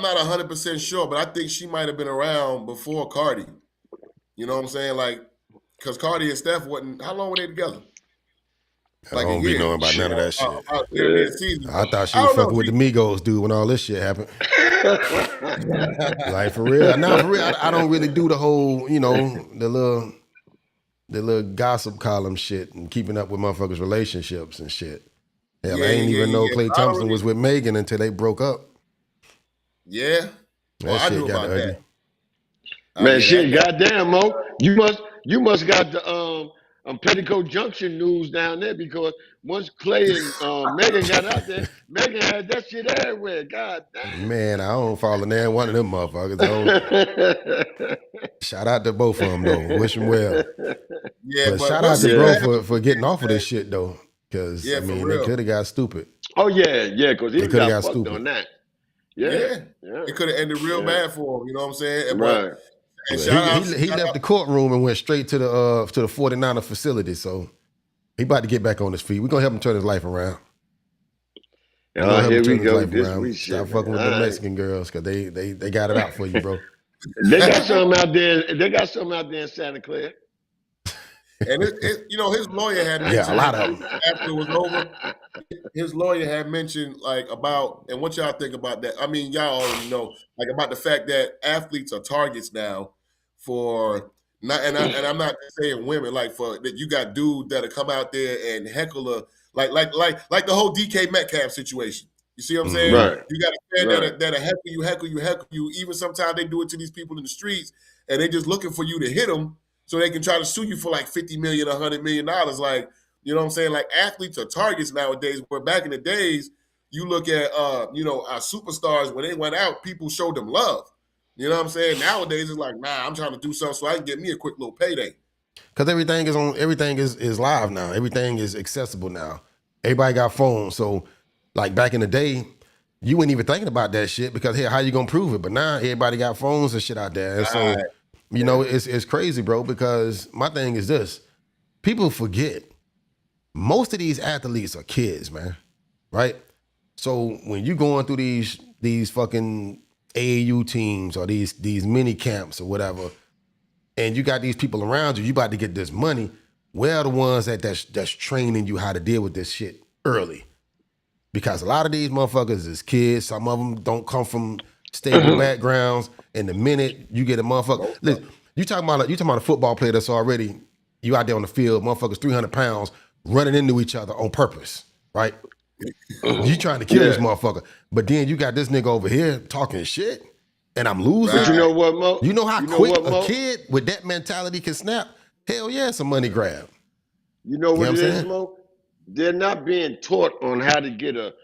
not 100% sure, but I think she might have been around before Cardi. You know what I'm saying? Like, because Cardi and Steph wasn't. How long were they together? Like I don't be knowing about none of that shit. I thought she was fucking with the Migos dude when all this shit happened. Like for real. Now for real, I don't really do the whole, you know, the little gossip column shit and keeping up with motherfuckers' relationships and shit. Hell, I ain't even know Klay Thompson was with Megan until they broke up. Yeah. Well, I knew about that. Man, shit, goddamn, Mo. You must got the Petticoat Junction news down there, because once Klay and Megan got out there, Megan had that shit everywhere. God damn. Man, I don't follow there one of them motherfuckers. Shout out to both of them though. Wish them well. Yeah, but shout out to bro for getting off of this shit though, because I mean they could have got stupid. Oh yeah, because he could have got stupid on that. Yeah. It could have ended real bad for him. You know what I'm saying? Right. He left the courtroom and went straight to the 49er facility. So he about to get back on his feet. We're gonna help him turn his life around. Here we go. Stop fucking with the Mexican girls, because they got it out for you, bro. They got something out there. They got something out there in Santa Clara. And you know, his lawyer had mentioned a lot of them. After it was over, his lawyer had mentioned like about, and what y'all think about that? I mean, y'all already know, like, about the fact that athletes are targets now for not, and I'm not saying women, like, for that you got dudes that'll come out there and heckle like the whole DK Metcalf situation. You see what I'm saying? Right. You got a fan that'll heckle you. Even sometimes they do it to these people in the streets, and they just looking for you to hit them so they can try to sue you for like $50 million, $100 million. Like, you know what I'm saying? Like, athletes are targets nowadays, where back in the days, you look at, you know, our superstars, when they went out, people showed them love. You know what I'm saying? Nowadays, it's like, nah, I'm trying to do something so I can get me a quick little payday. Because everything is live now. Everything is accessible now. Everybody got phones. So, like, back in the day, you weren't even thinking about that shit because, hey, how you going to prove it? But now everybody got phones and shit out there. And so, you know, it's crazy, bro, because my thing is this. People forget. Most of these athletes are kids, man, right? So when you going through these fucking AAU teams or these mini camps or whatever, and you got these people around you, you about to get this money, we're the ones that's training you how to deal with this shit early. Because a lot of these motherfuckers is kids. Some of them don't come from stable backgrounds. And the minute you get a motherfucker, listen, you talking about a football player that's already, you out there on the field, motherfuckers 300 pounds running into each other on purpose, right? You trying to kill this motherfucker. But then you got this nigga over here talking shit, and I'm losing. But you know what, Mo? You know how quick a kid with that mentality can snap? Hell yeah, it's a money grab. You know what it is, Mo? they're not being taught on how to get a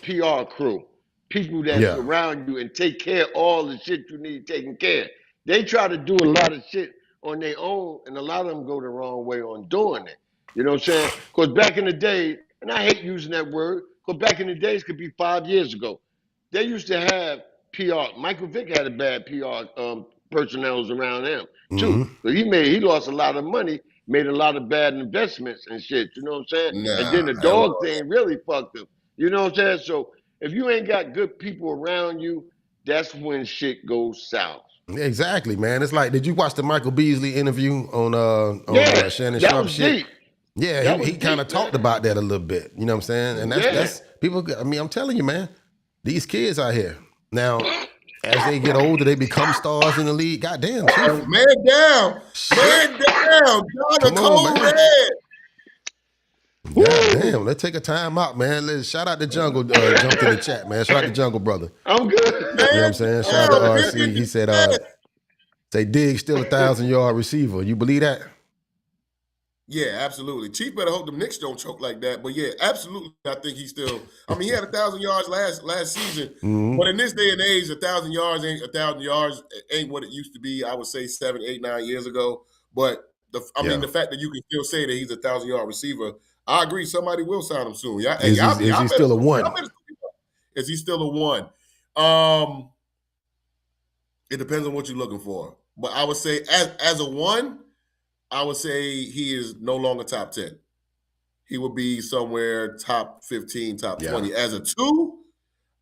PR crew, people that surround you and take care of all the shit you need taken care of. They try to do a lot of shit on their own, and a lot of them go the wrong way on doing it. You know what I'm saying? Because back in the day, and I hate using that word, because back in the days could be 5 years ago, they used to have PR. Michael Vick had a bad PR personnel around him too. So he lost a lot of money, made a lot of bad investments and shit. You know what I'm saying? Nah, and then the dog thing really fucked him. You know what I'm saying? So if you ain't got good people around you, that's when shit goes south. Exactly, man. It's like, did you watch the Michael Beasley interview on Shannon Sharp shit? Deep. Yeah, he kind of talked about that a little bit. You know what I'm saying? And that's people. I mean, I'm telling you, man, these kids out here now, as they get older, they become stars in the league. Goddamn, Chief. Man down. Come on, man. God damn, let's take a time out, man. Let's shout out the Jungle. Jump to the chat, man. Shout out the Jungle, brother. I'm good. You know what I'm saying? Shout out to RC. He said, say Diggs still 1,000-yard receiver. You believe that? Yeah, absolutely. Chief better hope the Knicks don't choke like that. But yeah, absolutely. I think he still. I mean, he had 1,000 yards last season. But in this day and age, 1,000 yards ain't what it used to be. I would say 7, 8, 9 years ago. But I mean, the fact that you can still say that he's a 1,000-yard receiver, I agree. Somebody will sign him soon. Is he still a one? Is he still a one? It depends on what you're looking for. But I would say as a one, I would say he is no longer top 10. He would be somewhere top 15, top 20. As a two,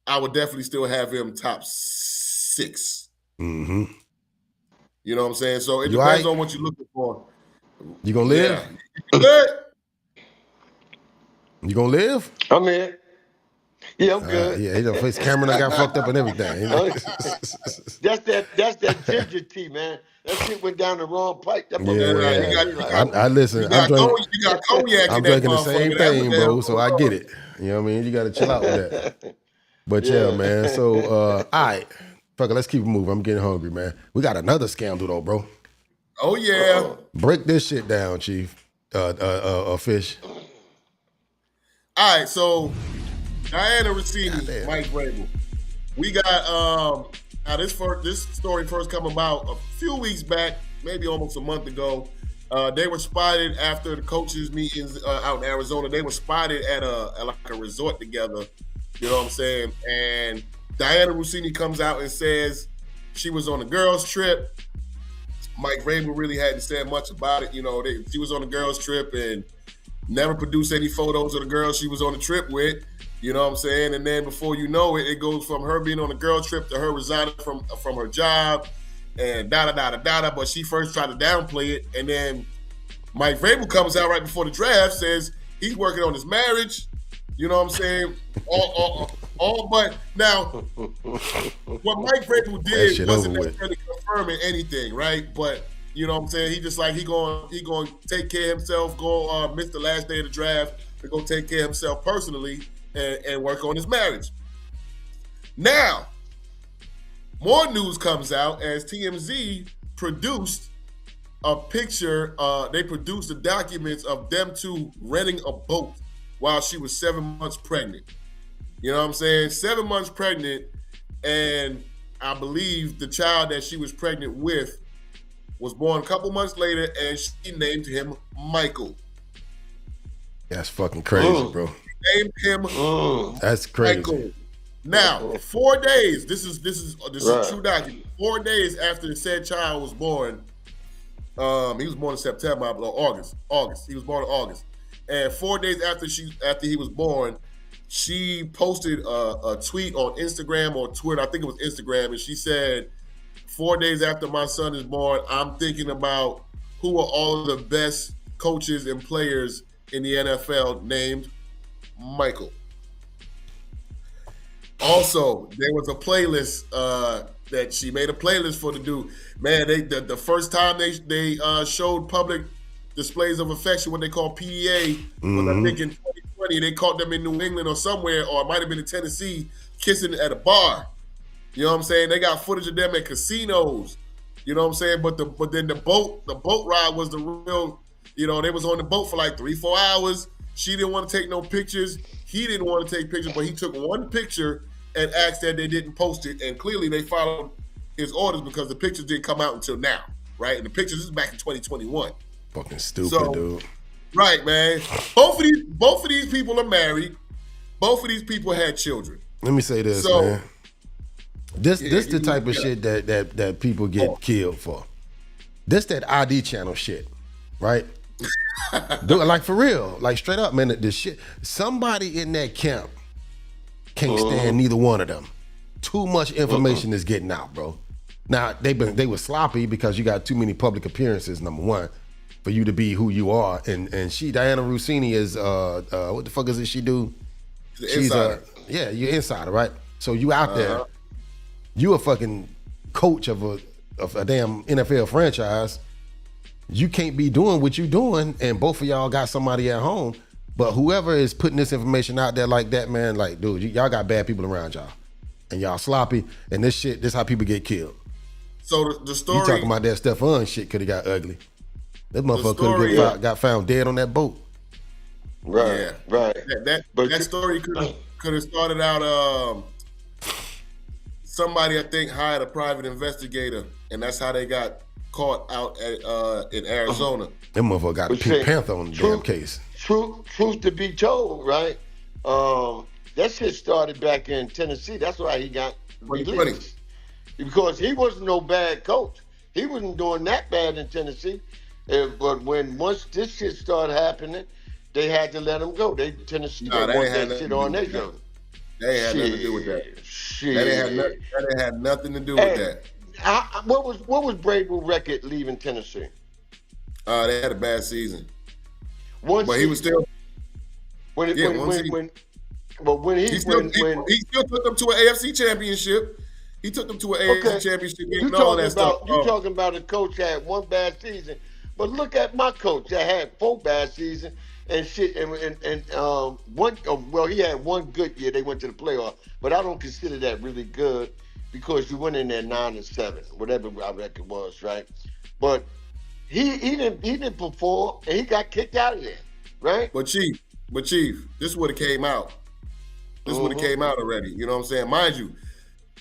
I would definitely still have him top 6. Mm-hmm. You know what I'm saying? So it depends on what you're looking for. You gonna live? Yeah. Good. You gonna live? I'm in. Yeah, I'm good. Yeah, his camera got fucked up and everything. You know? That's that ginger tea, man. That shit went down the wrong pipe. I listen. I'm drinking the same thing, bro. So I get it. You know what I mean? You got to chill out with that. But yeah, man. So all right, fuck it. Let's keep it moving. I'm getting hungry, man. We got another scandal though, bro. Oh yeah. Break this shit down, Chief. Fish. All right, so Diana Rossini, Mike Vrabel. We got now this story first come about a few weeks back, maybe almost a month ago. They were spotted after the coaches meetings out in Arizona. They were spotted at a resort together. You know what I'm saying? And Diana Rossini comes out and says she was on a girls' trip. Mike Vrabel really hadn't said much about it. You know, she was on a girls' trip and never produced any photos of the girls she was on the trip with. You know what I'm saying? And then before you know it, it goes from her being on a girl trip to her resigning from her job and da-da-da-da-da. But she first tried to downplay it. And then Mike Vrabel comes out right before the draft, says he's working on his marriage. You know what I'm saying? All but now, what Mike Vrabel did wasn't necessarily confirming anything, right? But you know what I'm saying? He just like he going take care of himself, miss the last day of the draft, to go take care of himself personally and work on his marriage. Now, more news comes out as TMZ produced a picture. They produced the documents of them two renting a boat while she was 7 months pregnant. You know what I'm saying? 7 months pregnant, and I believe the child that she was pregnant with was born a couple months later, and she named him Michael. That's fucking crazy, bro. She named him That's crazy. Michael. Now, 4 days. This is a true document. 4 days after the said child was born, he was born in September or August. He was born in August, and 4 days after he was born, she posted a tweet on Instagram or Twitter. I think it was Instagram, and she said, 4 days after my son is born, I'm thinking about who are all of the best coaches and players in the NFL named Michael. Also, there was a playlist that she made a playlist for the dude. Man, the first time they showed public displays of affection, what they call PDA, was I think in 2020, they caught them in New England or somewhere, or it might have been in Tennessee, kissing at a bar. You know what I'm saying? They got footage of them at casinos. You know what I'm saying? But then the boat ride was the real, you know, they was on the boat for like 3-4 hours. She didn't want to take no pictures. He didn't want to take pictures, but he took one picture and asked that they didn't post it. And clearly they followed his orders because the pictures didn't come out until now, right? And the pictures this is back in 2021. Fucking stupid, dude. Right, man. Both of these people are married. Both of these people had children. Let me say this, man. This the type of shit that people get killed for. This that ID channel shit, right? Like for real, like straight up, man. This shit. Somebody in that camp can't stand neither one of them. Too much information is getting out, bro. Now they were sloppy because you got too many public appearances. Number one, for you to be who you are, and Diana Rossini is what the fuck is it she do? She's you're insider, right? So you out there, you a fucking coach of a damn NFL franchise. You can't be doing what you doing, and both of y'all got somebody at home. But whoever is putting this information out there like that, man, like, dude, y'all got bad people around y'all, and y'all sloppy, and this how people get killed. So the story you talking about that Stephon shit could have got ugly. That motherfucker could have got found dead on that boat. Right, yeah. Right. That story could have started out. Somebody I think hired a private investigator, and that's how they got caught out in Arizona. That motherfucker got a Pink Panther on the damn case. Truth to be told, right? That shit started back in Tennessee. That's why he got released. Because he wasn't no bad coach. He wasn't doing that bad in Tennessee. But once this shit started happening, they had to let him go. Tennessee want that shit on their show. They had nothing to do with that. Shit. That had nothing to do with that. What was Vrabel's record leaving Tennessee? They had a bad season. He was still. When he still took them to an AFC championship. He took them to an AFC championship and all that stuff. You're talking about a coach that had one bad season, but look at my coach that had 4 bad seasons and shit. He had one good year. They went to the playoff, but I don't consider that really good because you went in there 9-7, whatever our record was, right? But he didn't perform and he got kicked out of there, right? But Chief, this would have came out. This would have came out already. You know what I'm saying? Mind you,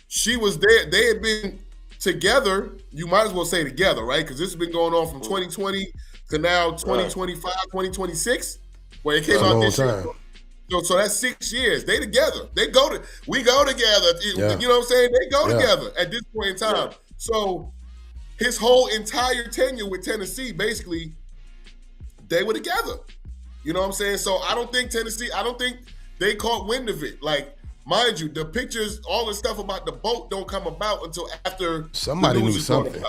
she was there. They had been together. You might as well say together, right? Because this has been going on from 2020 to now 2025, 2026, where it came out this year. So that's 6 years. They together. We go together. Yeah. You know what I'm saying? They go together at this point in time. Yeah. So his whole entire tenure with Tennessee, basically, they were together. You know what I'm saying? So I don't think they caught wind of it. Like, mind you, the pictures, all the stuff about the boat don't come about until after somebody knew something.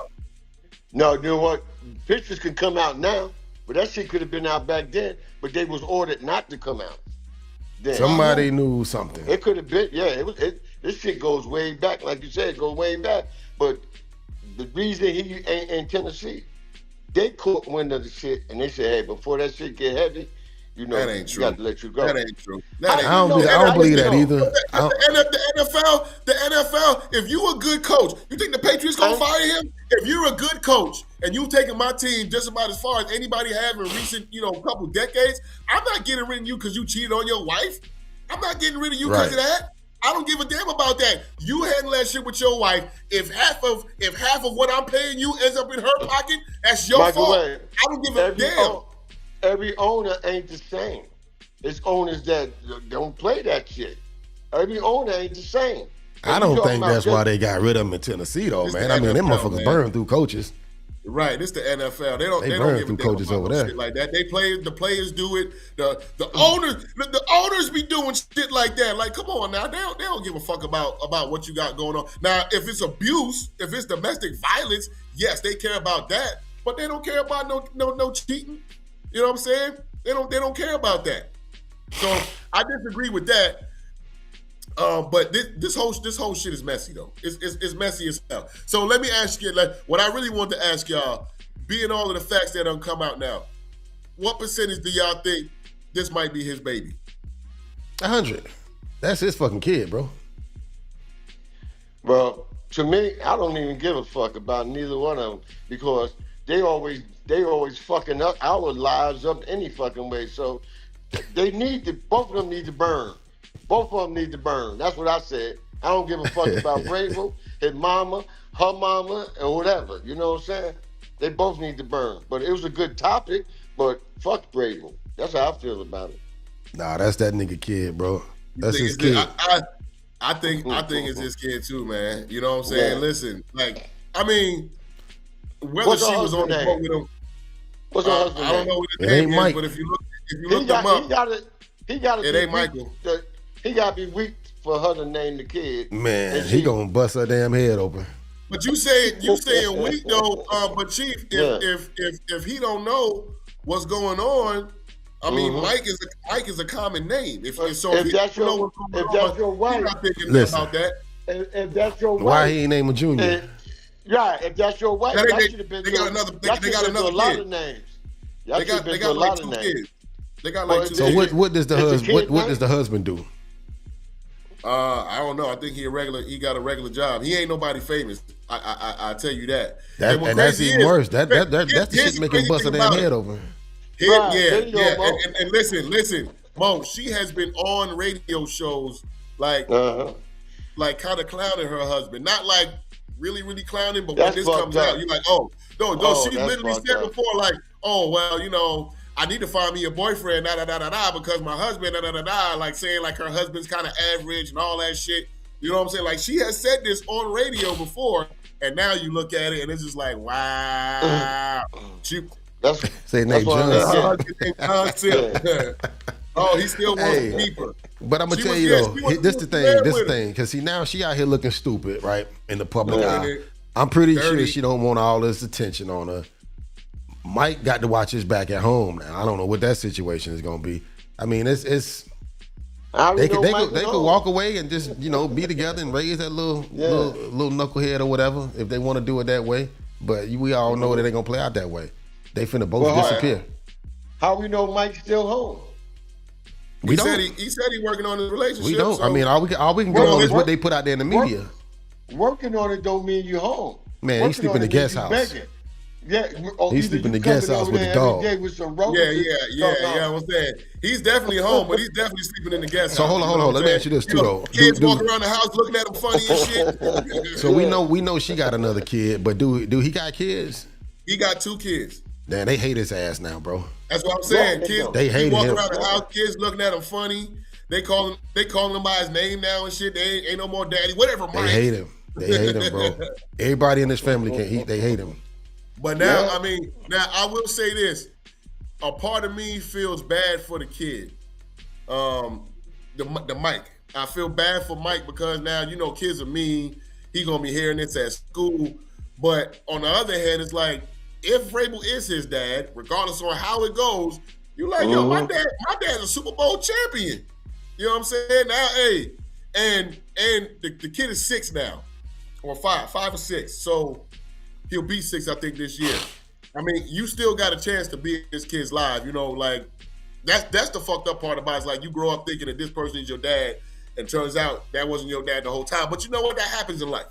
No, you know what? Pictures can come out now, but that shit could have been out back then, but they was ordered not to come out. Then. Somebody knew something. It could have been, this shit goes way back. Like you said, it goes way back. But the reason he ain't in Tennessee, they caught wind of the shit, and they said, hey, before that shit get heavy, that ain't true. Got to let you go. That ain't true. I don't believe that either. The NFL, if you a good coach, you think the Patriots gonna fire him? If you're a good coach and you taking my team just about as far as anybody have in recent, couple decades, I'm not getting rid of you because you cheated on your wife. I'm not getting rid of you because of that. I don't give a damn about that. You handle that shit with your wife. If half of what I'm paying you ends up in her pocket, that's your fault. I don't give a damn. Every owner ain't the same. It's owners that don't play that shit. Every owner ain't the same. I don't think that's why they got rid of him in Tennessee, though, man. I mean, them motherfuckers burn through coaches. Right, it's the NFL. They don't burn through coaches over there shit like that. The players do it. The owners be doing shit like that. Like, come on now, they don't give a fuck about what you got going on. Now, if it's abuse, if it's domestic violence, yes, they care about that. But they don't care about no cheating. You know what I'm saying? They don't care about that. So I disagree with that. But this whole shit is messy though. It's messy as hell. So let me ask you, what I really want to ask y'all, being all of the facts that don't come out now, what percentage do y'all think this might be his baby? 100. That's his fucking kid, bro. Well, to me, I don't even give a fuck about neither one of them because they always fucking up our lives up any fucking way. So both of them need to burn. Both of them need to burn. That's what I said. I don't give a fuck about Vrabel, his mama, her mama, or whatever. You know what I'm saying? They both need to burn. But it was a good topic, but fuck Vrabel. That's how I feel about it. Nah, that's that nigga kid, bro. That's his kid. I think it's his kid too, man. You know what I'm saying? Yeah. Listen, like, I mean, whether she was on the boat with him, what's her husband's name? I don't know what his name is, but if you look them up, he got to. It ain't Michael. He got to be weak for her to name the kid. Man, he gonna bust her damn head open. But you saying weak though, but Chief, if he don't know what's going on. I mean, Mike is a common name. If that's your wife, you're not thinking about that. If that's your wife, why he ain't named a Junior? If that's your wife, that should have been. They got another kid. A lot of names. They got like 2 kids. They got like 2 kids. So what does the husband? What does the husband do? I don't know. I think he got a regular job. He ain't nobody famous. I tell you that. And that's even worse. That's the shit making bust her damn head over. And listen, Mo, she has been on radio shows like kind of clowning her husband. Not like really, really clowning, but when this comes out, you're like, oh, no, she's literally said before, like, oh, well, you know, I need to find me a boyfriend, because my husband, like saying like her husband's kind of average and all that shit. You know what I'm saying? Like, she has said this on radio before, and now you look at it and it's just like, wow. That's John. Oh, he still wants to keep her. But I'm gonna tell you though, this the thing, because see now she out here looking stupid, right, in the public eye. I'm pretty sure she don't want all this attention on her. Mike got to watch his back at home now. I don't know what that situation is gonna be. I mean, they could walk away and just be together and raise that little knucklehead or whatever if they want to do it that way. But we all know that they gonna play out that way. They finna both disappear. How we know Mike's still home? He said he working on his relationship. We don't. So. I mean, all we can go on is what they put out there in the media. Working on it don't mean you home. Man, he sleep in the guest house. Yeah, he's sleeping in the guest house with the dog. Yeah. I'm saying he's definitely home, but he's definitely sleeping in the guest house. So hold on. Let me ask you this too, though. Kids walking around the house looking at him funny and shit. So we know she got another kid, but do he got kids? He got 2 kids. Man, they hate his ass now, bro. That's what I'm saying. Kids, they hate him. Walking around the house, kids looking at him funny. They calling him by his name now and shit. They ain't no more daddy. Whatever. They hate him. They hate him, bro. Everybody in this family they hate him. But now, I mean, I will say this. A part of me feels bad for the kid. The Mike. I feel bad for Mike because now, kids are mean. He gonna be hearing this at school. But on the other hand, it's like, if Vrabel is his dad, regardless of how it goes, you like, yo, my dad's a Super Bowl champion. You know what I'm saying? Now, hey, and the kid is 6 now, or 5 or 6. So he'll be 6, I think, this year. I mean, you still got a chance to be in this kid's life. Like that's the fucked up part about it. It's like you grow up thinking that this person is your dad, and turns out that wasn't your dad the whole time. But you know what? That happens in life.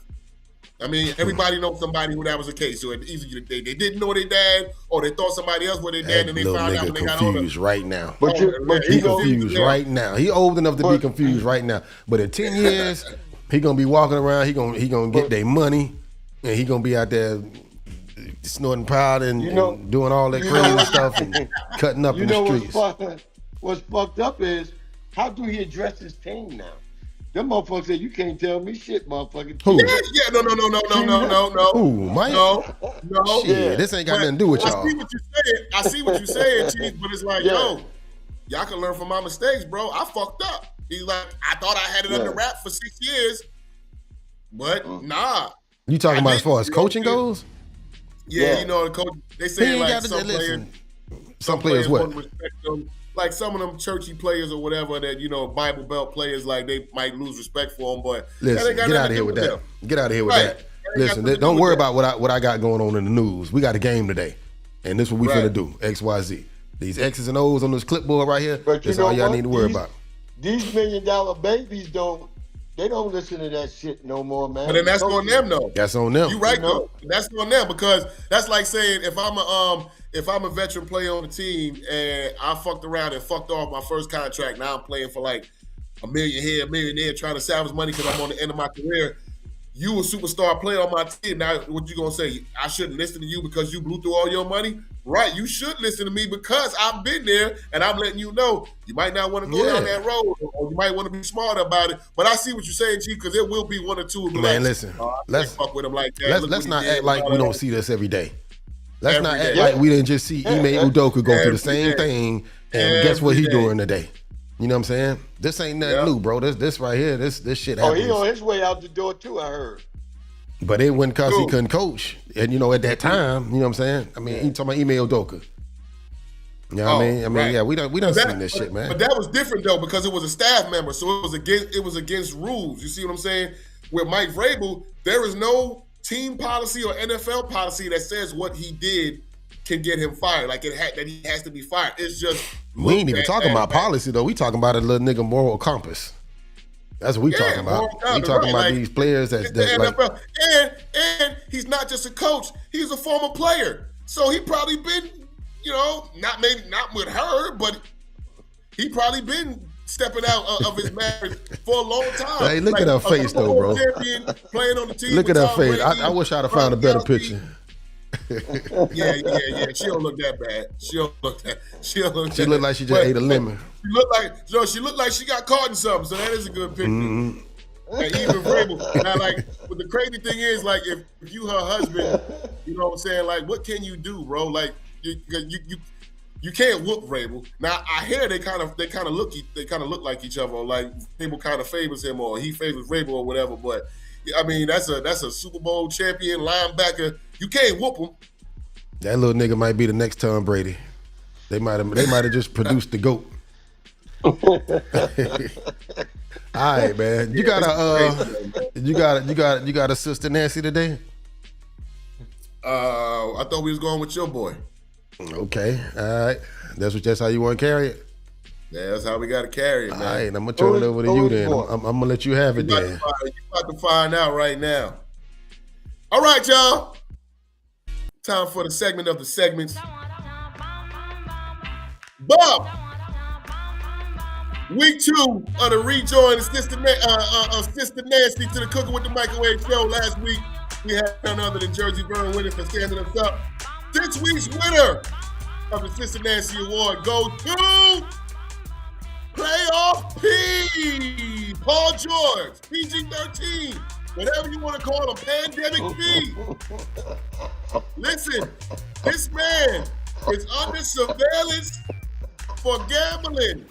I mean, everybody knows somebody who that was the case. So either they didn't know their dad, or they thought somebody else was their dad, and they found out when they got older. Confused right now. But he confused right now. He old enough to be confused right now. But in 10 years, he gonna be walking around. He gonna get their money, and he gonna be out there snorting powder and doing all that crazy stuff and cutting up in the streets. What's fucked up is how do he address his team now? Them motherfuckers say, you can't tell me shit, motherfucker. Who? No. Who, Mike? No. Shit, this ain't got nothing to do with y'all. I see what you're saying, Chief, but it's like, y'all can learn from my mistakes, bro. I fucked up. He's like, I thought I had it under wrap for 6 years, but nah. You talking about as far as coaching goes? Yeah, the coach, they say like some players wouldn't respect them. Like some of them churchy players or whatever that, Bible Belt players, like they might lose respect for them, but listen, get out of here with that. Get out of here with that. Listen, don't worry about what I got going on in the news. We got a game today, and this is what we finna do, XYZ. These X's and O's on this clipboard right here, that's all y'all need to worry about. These $1 million babies don't They don't listen to that shit no more, man. But then that's on them, though. That's on them. You right, though. That's on them because that's like saying if I'm a veteran player on the team and I fucked around and fucked off my first contract, now I'm playing for like $1 million here, $1 million there, trying to salvage money because I'm on the end of my career. You a superstar player on my team. Now, what you gonna say? I shouldn't listen to you because you blew through all your money? Right, you should listen to me because I've been there and I'm letting you know you might not want to go down that road or you might want to be smart about it. But I see what you're saying, Chief, because there will be one or two. Man, listen, let's fuck with him like that. Let's not act like we don't see this every day. Let's not act like we didn't just see Ime Udoka go through the same thing and guess what he doing today? You know what I'm saying? This ain't nothing new, bro. This right here, this shit happens. Oh, he on his way out the door too, I heard. But it wasn't because he couldn't coach. And, at that time, you know what I'm saying? I mean, he talking about Ime Udoka. You know what I mean? Right. Yeah, we done seen this shit, man. But that was different, though, because it was a staff member. So it was against rules. You see what I'm saying? With Mike Vrabel, there is no team policy or NFL policy that says what he did can get him fired. Like that he has to be fired. It's just we ain't even talking about policy, though. We talking about a little nigga moral compass. That's what we talking about. We talking about these players that NFL. And he's not just a coach. He's a former player. So he probably been, not with her, but he probably been stepping out of his marriage for a long time. Hey, look at her face, though, bro. Playing on the team. Look at her face. I wish I'd have found a better picture. Yeah. She don't look that bad. She look like she just ate a lemon. She looked like she got caught in something. So that is a good picture. Mm-hmm. And even Vrabel. Now, but the crazy thing is, if you her husband, you know what I'm saying? Like, what can you do, bro? Like, you can't whoop Vrabel. Now, I hear they kind of look like each other. Like, Vrabel kind of favors him, or he favors Vrabel, or whatever. But I mean, that's a Super Bowl champion linebacker. You can't whoop him. That little nigga might be the next Tom Brady. They might have just produced the GOAT. All right, man. You got a sister Nancy today? I thought we was going with your boy. Okay, all right. That's how you want to carry it? Yeah, that's how we got to carry it, man. All right, I'm going to turn it over to you then. I'm going to let you have it then. You're about to find out right now. All right, y'all. Time for the segment of the segments. Bob, week 2 of the rejoin of Sister Nancy to the Cooking with the Microwave show. Last week, we had none other than Jersey Vern winning for standing us up. This week's winner of the Sister Nancy Award goes to Playoff P, Paul George, PG-13, whatever you want to call him, Pandemic P. Listen, this man is under surveillance for gambling.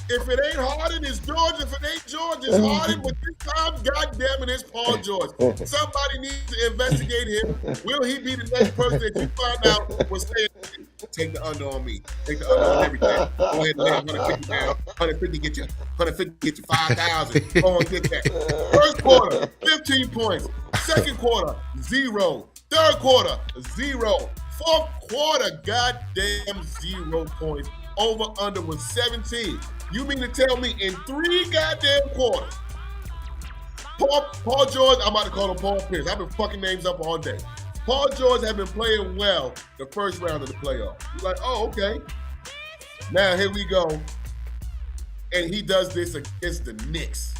If it ain't Harden, it's George. If it ain't George, it's Harden. But this time, goddamn it, it's Paul George. Somebody needs to investigate him. Will he be the next person that you find out will say, take the under on me. Take the under on everything. Go ahead and lay 150 down. 150 get you 5,000. Go on, get that. First quarter, 15 points. Second quarter, 0. Third quarter, 0. Fourth quarter, goddamn 0 points. Over under was 17. You mean to tell me in 3 goddamn quarters, Paul George, I'm about to call him Paul Pierce. I've been fucking names up all day. Paul George had been playing well the first round of the playoffs. You're like, oh, okay. Now here we go. And he does this against the Knicks.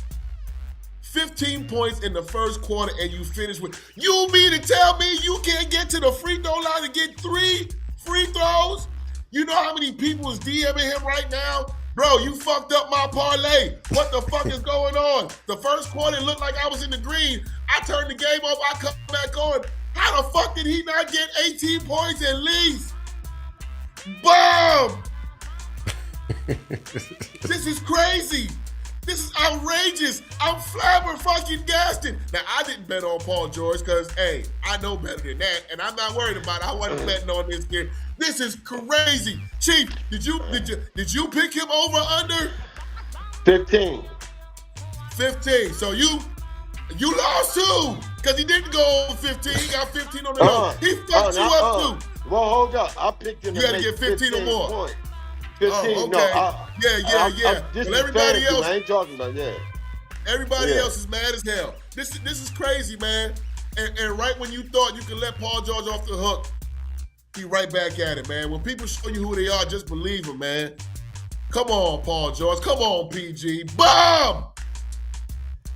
15 points in the first quarter and you finish with, you mean to tell me you can't get to the free throw line and get 3 free throws? You know how many people is DMing him right now? Bro, you fucked up my parlay. What the fuck is going on? The first quarter looked like I was in the green. I turned the game off. I come back on. How the fuck did he not get 18 points at least? Boom! This is crazy. This is outrageous. I'm flabbergasted. Now, I didn't bet on Paul George because, hey, I know better than that, and I'm not worried about it. I wasn't betting on this kid. This is crazy. Chief, did you pick him over under? 15. 15. So you lost too because he didn't go over 15. He got 15 on the nose. He fucked you up too. Well, hold up. I picked him. You got to get 15 or more. Points. 15. Oh, okay. No, yeah. Well, everybody else. I ain't talking about Everybody else is mad as hell. This is crazy, man. And right when you thought you could let Paul George off the hook, he right back at it, man. When people show you who they are, just believe them, man. Come on, Paul George. Come on, PG. Bomb!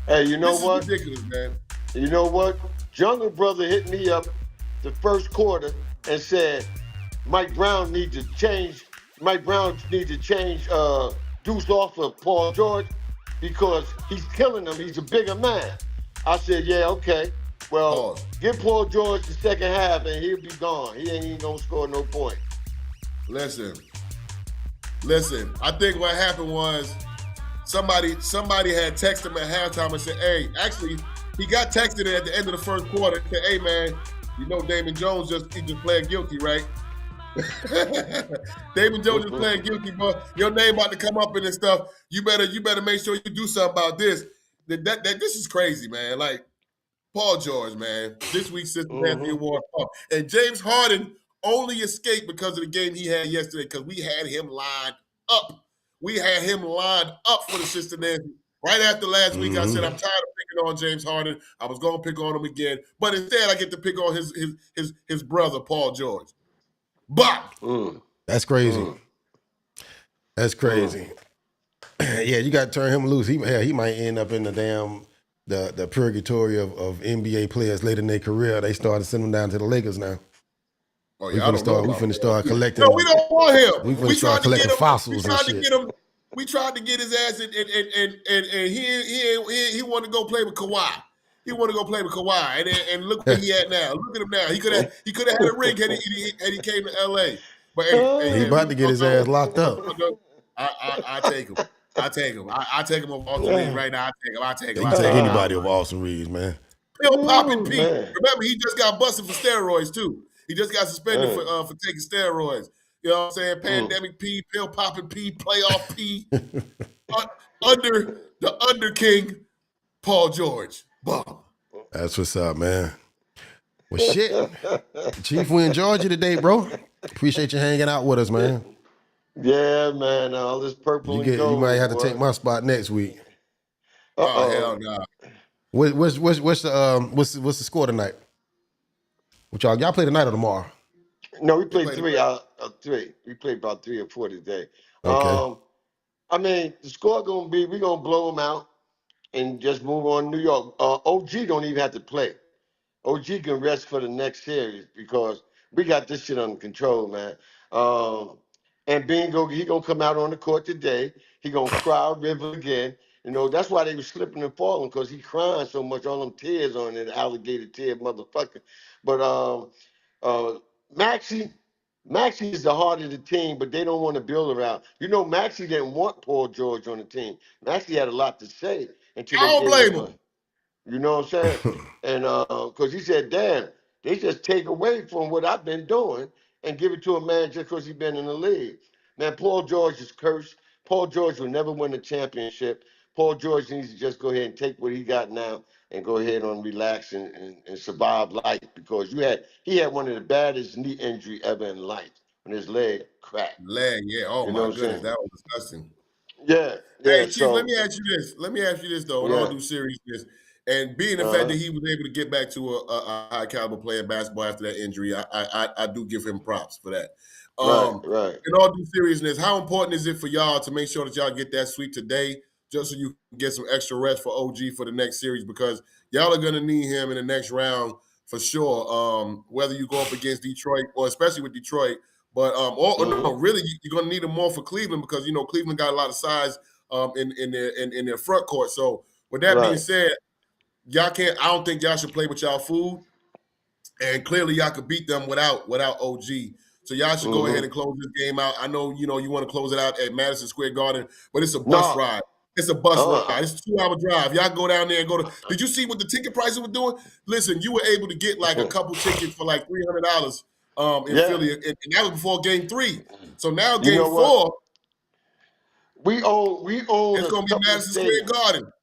Hey, you know this what? Is ridiculous, man. You know what? Jungle Brother hit me up the first quarter and said Mike Brown needs to change. Mike Brown needs to change Deuce off of Paul George because he's killing him. He's a bigger man. I said, yeah, okay. Well, give Paul George the second half and he'll be gone. He ain't even gonna score no point. Listen. I think what happened was somebody had texted him at halftime and said, hey, actually, he got texted at the end of the first quarter and said, hey, man, you know Damon Jones just pled guilty, right? Damon Jones just pled guilty, but your name about to come up in this stuff. You better make sure you do something about this. This is crazy, man. Like, Paul George, man, this week's Cincinnati Award. And James Harden only escaped because of the game he had yesterday because we had him lined up. We had him lined up for the Cincinnati. Right after last week, I said, I'm tired of picking on James Harden. I was going to pick on him again. But instead, I get to pick on his brother, Paul George. Bop! That's crazy. That's crazy. Yeah, you got to turn him loose. He might end up in the damn the purgatory of NBA players later in their career. They started sending him down to the Lakers now. Oh, yeah, we finna start collecting. No, we don't want him. We finna start collecting fossils and shit. We tried to get his ass and he wanted to go play with Kawhi. He wanted to go play with Kawhi, and look where he at now. Look at him now. He could have had a ring had he came to LA. But he about to get his ass locked up. I take him. I take him over Austin Reeves right now. I take him. You take anybody over Austin Reeves, man. Pill popping P. Remember, he just got busted for steroids too. He just got suspended for taking steroids. You know what I'm saying? Pandemic P, pill popping P, playoff P. Under King, Paul George. Boom. That's what's up, man. Well, shit. Chief, we enjoyed you today, bro. Appreciate you hanging out with us, man. Yeah, man. All this purple and gold. You might have to take my spot next week. Oh, hell no. What's the score tonight? What y'all play tonight or tomorrow? No, we played three. We played about 3 or 4 today. Okay. I mean, the score we're gonna blow them out and just move on to New York. OG don't even have to play. OG can rest for the next series because we got this shit under control, man. And Bingo, he gonna come out on the court today. He gonna cry River again. You know, that's why they were slipping and falling, because he crying so much, all them tears on it, alligator tear motherfucker. But Maxey is the heart of the team, but they don't want to build around. You know, Maxey didn't want Paul George on the team. Maxey had a lot to say. I don't blame him. You know what I'm saying? And because he said, damn, they just take away from what I've been doing and give it to a man just because he's been in the league. Man, Paul George is cursed. Paul George will never win a championship. Paul George needs to just go ahead and take what he got now and go ahead and relax and survive life, because he had one of the baddest knee injury ever in life when his leg cracked. Yeah. Oh, you my goodness, that was disgusting. Yeah. Hey, Chief, let me ask you this. Though, in all due seriousness, and being the fact that he was able to get back to a high caliber player in basketball after that injury, I do give him props for that. Right. In all due seriousness, how important is it for y'all to make sure that y'all get that sweep today, just so you can get some extra rest for OG for the next series, because y'all are going to need him in the next round for sure, whether you go up against Detroit or especially with Detroit. But really, you're going to need him more for Cleveland, because, you know, Cleveland got a lot of size in their front court. So with that being said, I don't think y'all should play with y'all food. And clearly y'all could beat them without OG. So y'all should go ahead and close this game out. I know, you want to close it out at Madison Square Garden, but it's a bus ride. It's a bus ride. It's a 2-hour drive. Y'all go down there and go to. Did you see what the ticket prices were doing? Listen, you were able to get like a couple tickets for like $300 in Philly, and that was before Game 3. So now Game 4, we own. It's gonna be Madison Square Garden.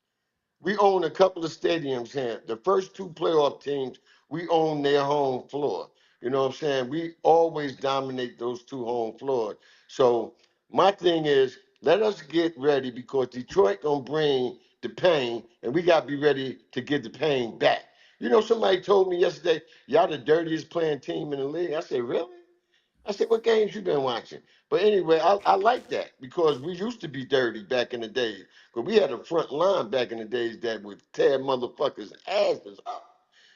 We own a couple of stadiums here. The first 2 playoff teams, we own their home floor. You know what I'm saying? We always dominate those 2 home floors. So my thing is, let us get ready, because Detroit gonna bring the pain, and we got to be ready to give the pain back. You know, somebody told me yesterday, y'all the dirtiest playing team in the league. I said, really? I said, what games you been watching? But anyway, I like that because we used to be dirty back in the days. Because we had a front line back in the days that would tear motherfuckers' asses up.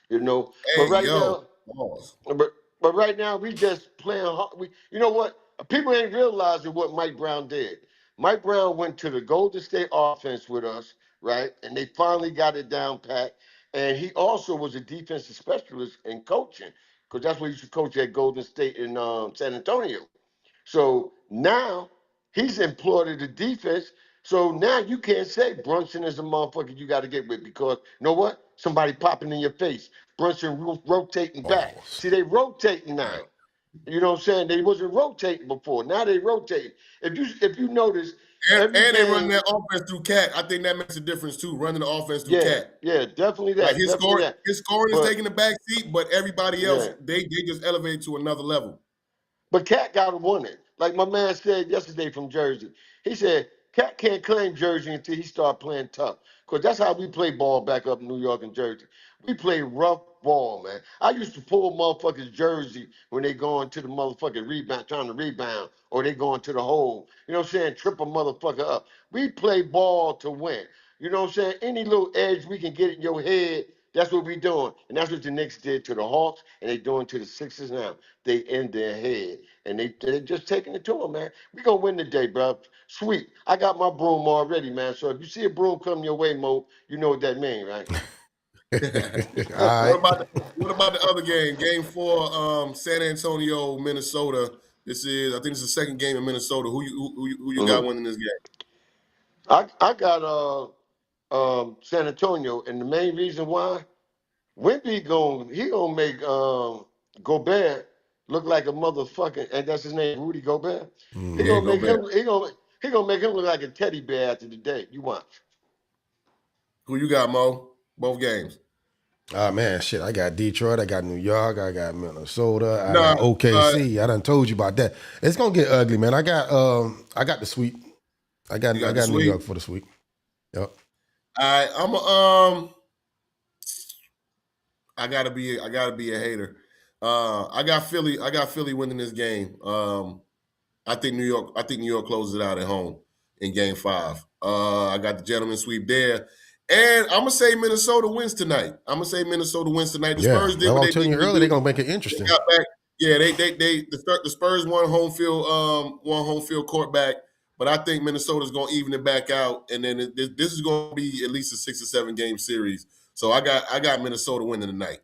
You know, hey, but right yo. now, but right now we just playing hard. You know what? People ain't realizing what Mike Brown did. Mike Brown went to the Golden State offense with us, right? And they finally got it down pat. And he also was a defensive specialist in coaching, because that's what he used to coach at Golden State in San Antonio. So now he's employed the defense. So now you can't say Brunson is a motherfucker you got to get with, because you know what? Somebody popping in your face. Brunson rotating back. See, they rotating now. You know what I'm saying? They wasn't rotating before. Now they rotate. If you notice, and they run that offense through Cat. I think that makes a difference too. Running the offense through Cat. Yeah, definitely that. Like his scoring is taking the back seat, but everybody else they just elevate to another level. But Cat got to win it. Like my man said yesterday from Jersey. He said Cat can't claim Jersey until he start playing tough. Because that's how we play ball back up in New York and Jersey. We play rough ball, man. I used to pull motherfuckers' jersey when they going to the motherfucking rebound, trying to rebound, or they going to the hole. You know what I'm saying? Trip a motherfucker up. We play ball to win. You know what I'm saying? Any little edge we can get in your head, that's what we doing. And that's what the Knicks did to the Hawks, and they doing to the Sixers now. They in their head, and they're just taking it to them, man. We going to win today, bro. Sweet. I got my broom already, man. So if you see a broom come your way, Mo, you know what that means, right? What about the other game? Game 4, San Antonio, Minnesota. I think it's the second game in Minnesota. Who you got winning this game? I got San Antonio, and the main reason why, Wemby gonna make Gobert look like a motherfucking, and that's his name, Rudy Gobert. He gonna make him look like a teddy bear after the day. You watch. Who you got, Mo? Both games. Man, shit. I got Detroit, I got New York, I got Minnesota, I got OKC. I done told you about that. It's gonna get ugly, man. I got the sweep. I got New York for the sweep. Yep. All right, I gotta be a hater. I got Philly winning this game. I think New York closes it out at home in game 5. I got the gentleman sweep there. And I'm gonna say Minnesota wins tonight. The Spurs did. I'm telling you earlier, they're gonna make it interesting. They got back. Yeah, the Spurs won home field court back, but I think Minnesota's gonna even it back out, and then this is gonna be at least a 6 or 7 game series. So I got Minnesota winning tonight.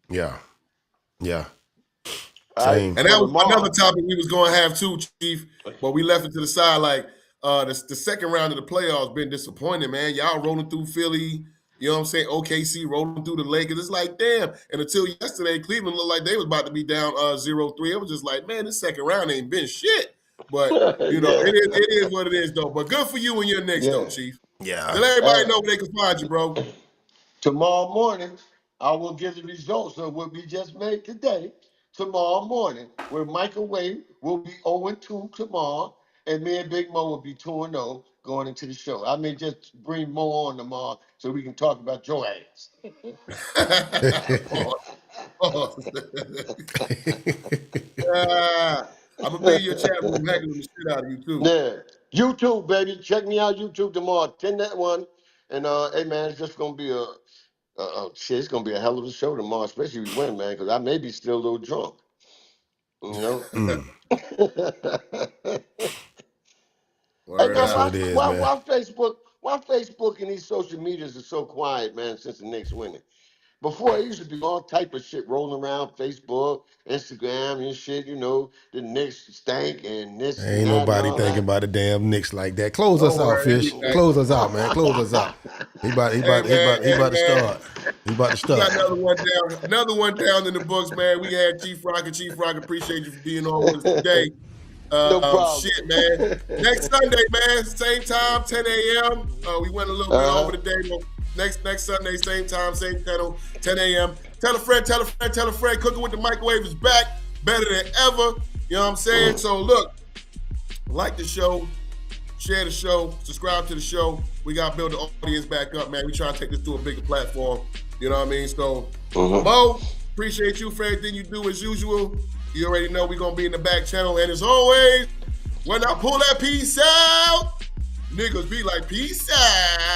Yeah. And that was another topic we was gonna have too, Chief, but we left it to the side. Like the second round of the playoffs been disappointing, man. Y'all rolling through Philly, you know what I'm saying? OKC rolling through the Lakers. It's like, damn. And until yesterday, Cleveland looked like they was about to be down 0-3. It was just like, man, this second round ain't been shit. But you know, it is what it is, though. But good for you and your Knicks, though, Chief. Yeah. Let everybody know where they can find you, bro. Tomorrow morning, I will give the results of what we just made today. Tomorrow morning, where Michael Wade will be 0-2 tomorrow, and me and Big Mo will be 2-0 going into the show. I may just bring Mo on tomorrow so we can talk about your ass. I'm gonna be in your chat room heckling the shit out of you too. Yeah, YouTube, baby. Check me out YouTube tomorrow, 10-1. And hey man, it's just gonna be it's gonna be a hell of a show tomorrow, especially if we win, man, because I may be still a little drunk. You know? Hey, man, why Facebook and these social medias are so quiet, man, since the Knicks winning? Before, it used to be all type of shit rolling around Facebook, Instagram and shit, you know, the Knicks stank and this. Ain't nobody thinking about the damn Knicks like that. Close us out, Fish. Close us out, man. Close us out. He about to start. He about to start. We got another one down in the books, man. We had Chief Rock, appreciate you for being on with us today. No problem. Shit, man. Next Sunday, man, same time, 10 a.m. We went a little bit over the day, but next Sunday, same time, same channel, 10 a.m. Tell a friend. Cooking with the Microwave is back, better than ever. You know what I'm saying? So look, like the show, share the show, subscribe to the show. We got to build the audience back up, man. We trying to take this to a bigger platform. You know what I mean? So, Mo, appreciate you for everything you do as usual. You already know we're going to be in the back channel. And as always, when I pull that piece out, niggas be like, peace out.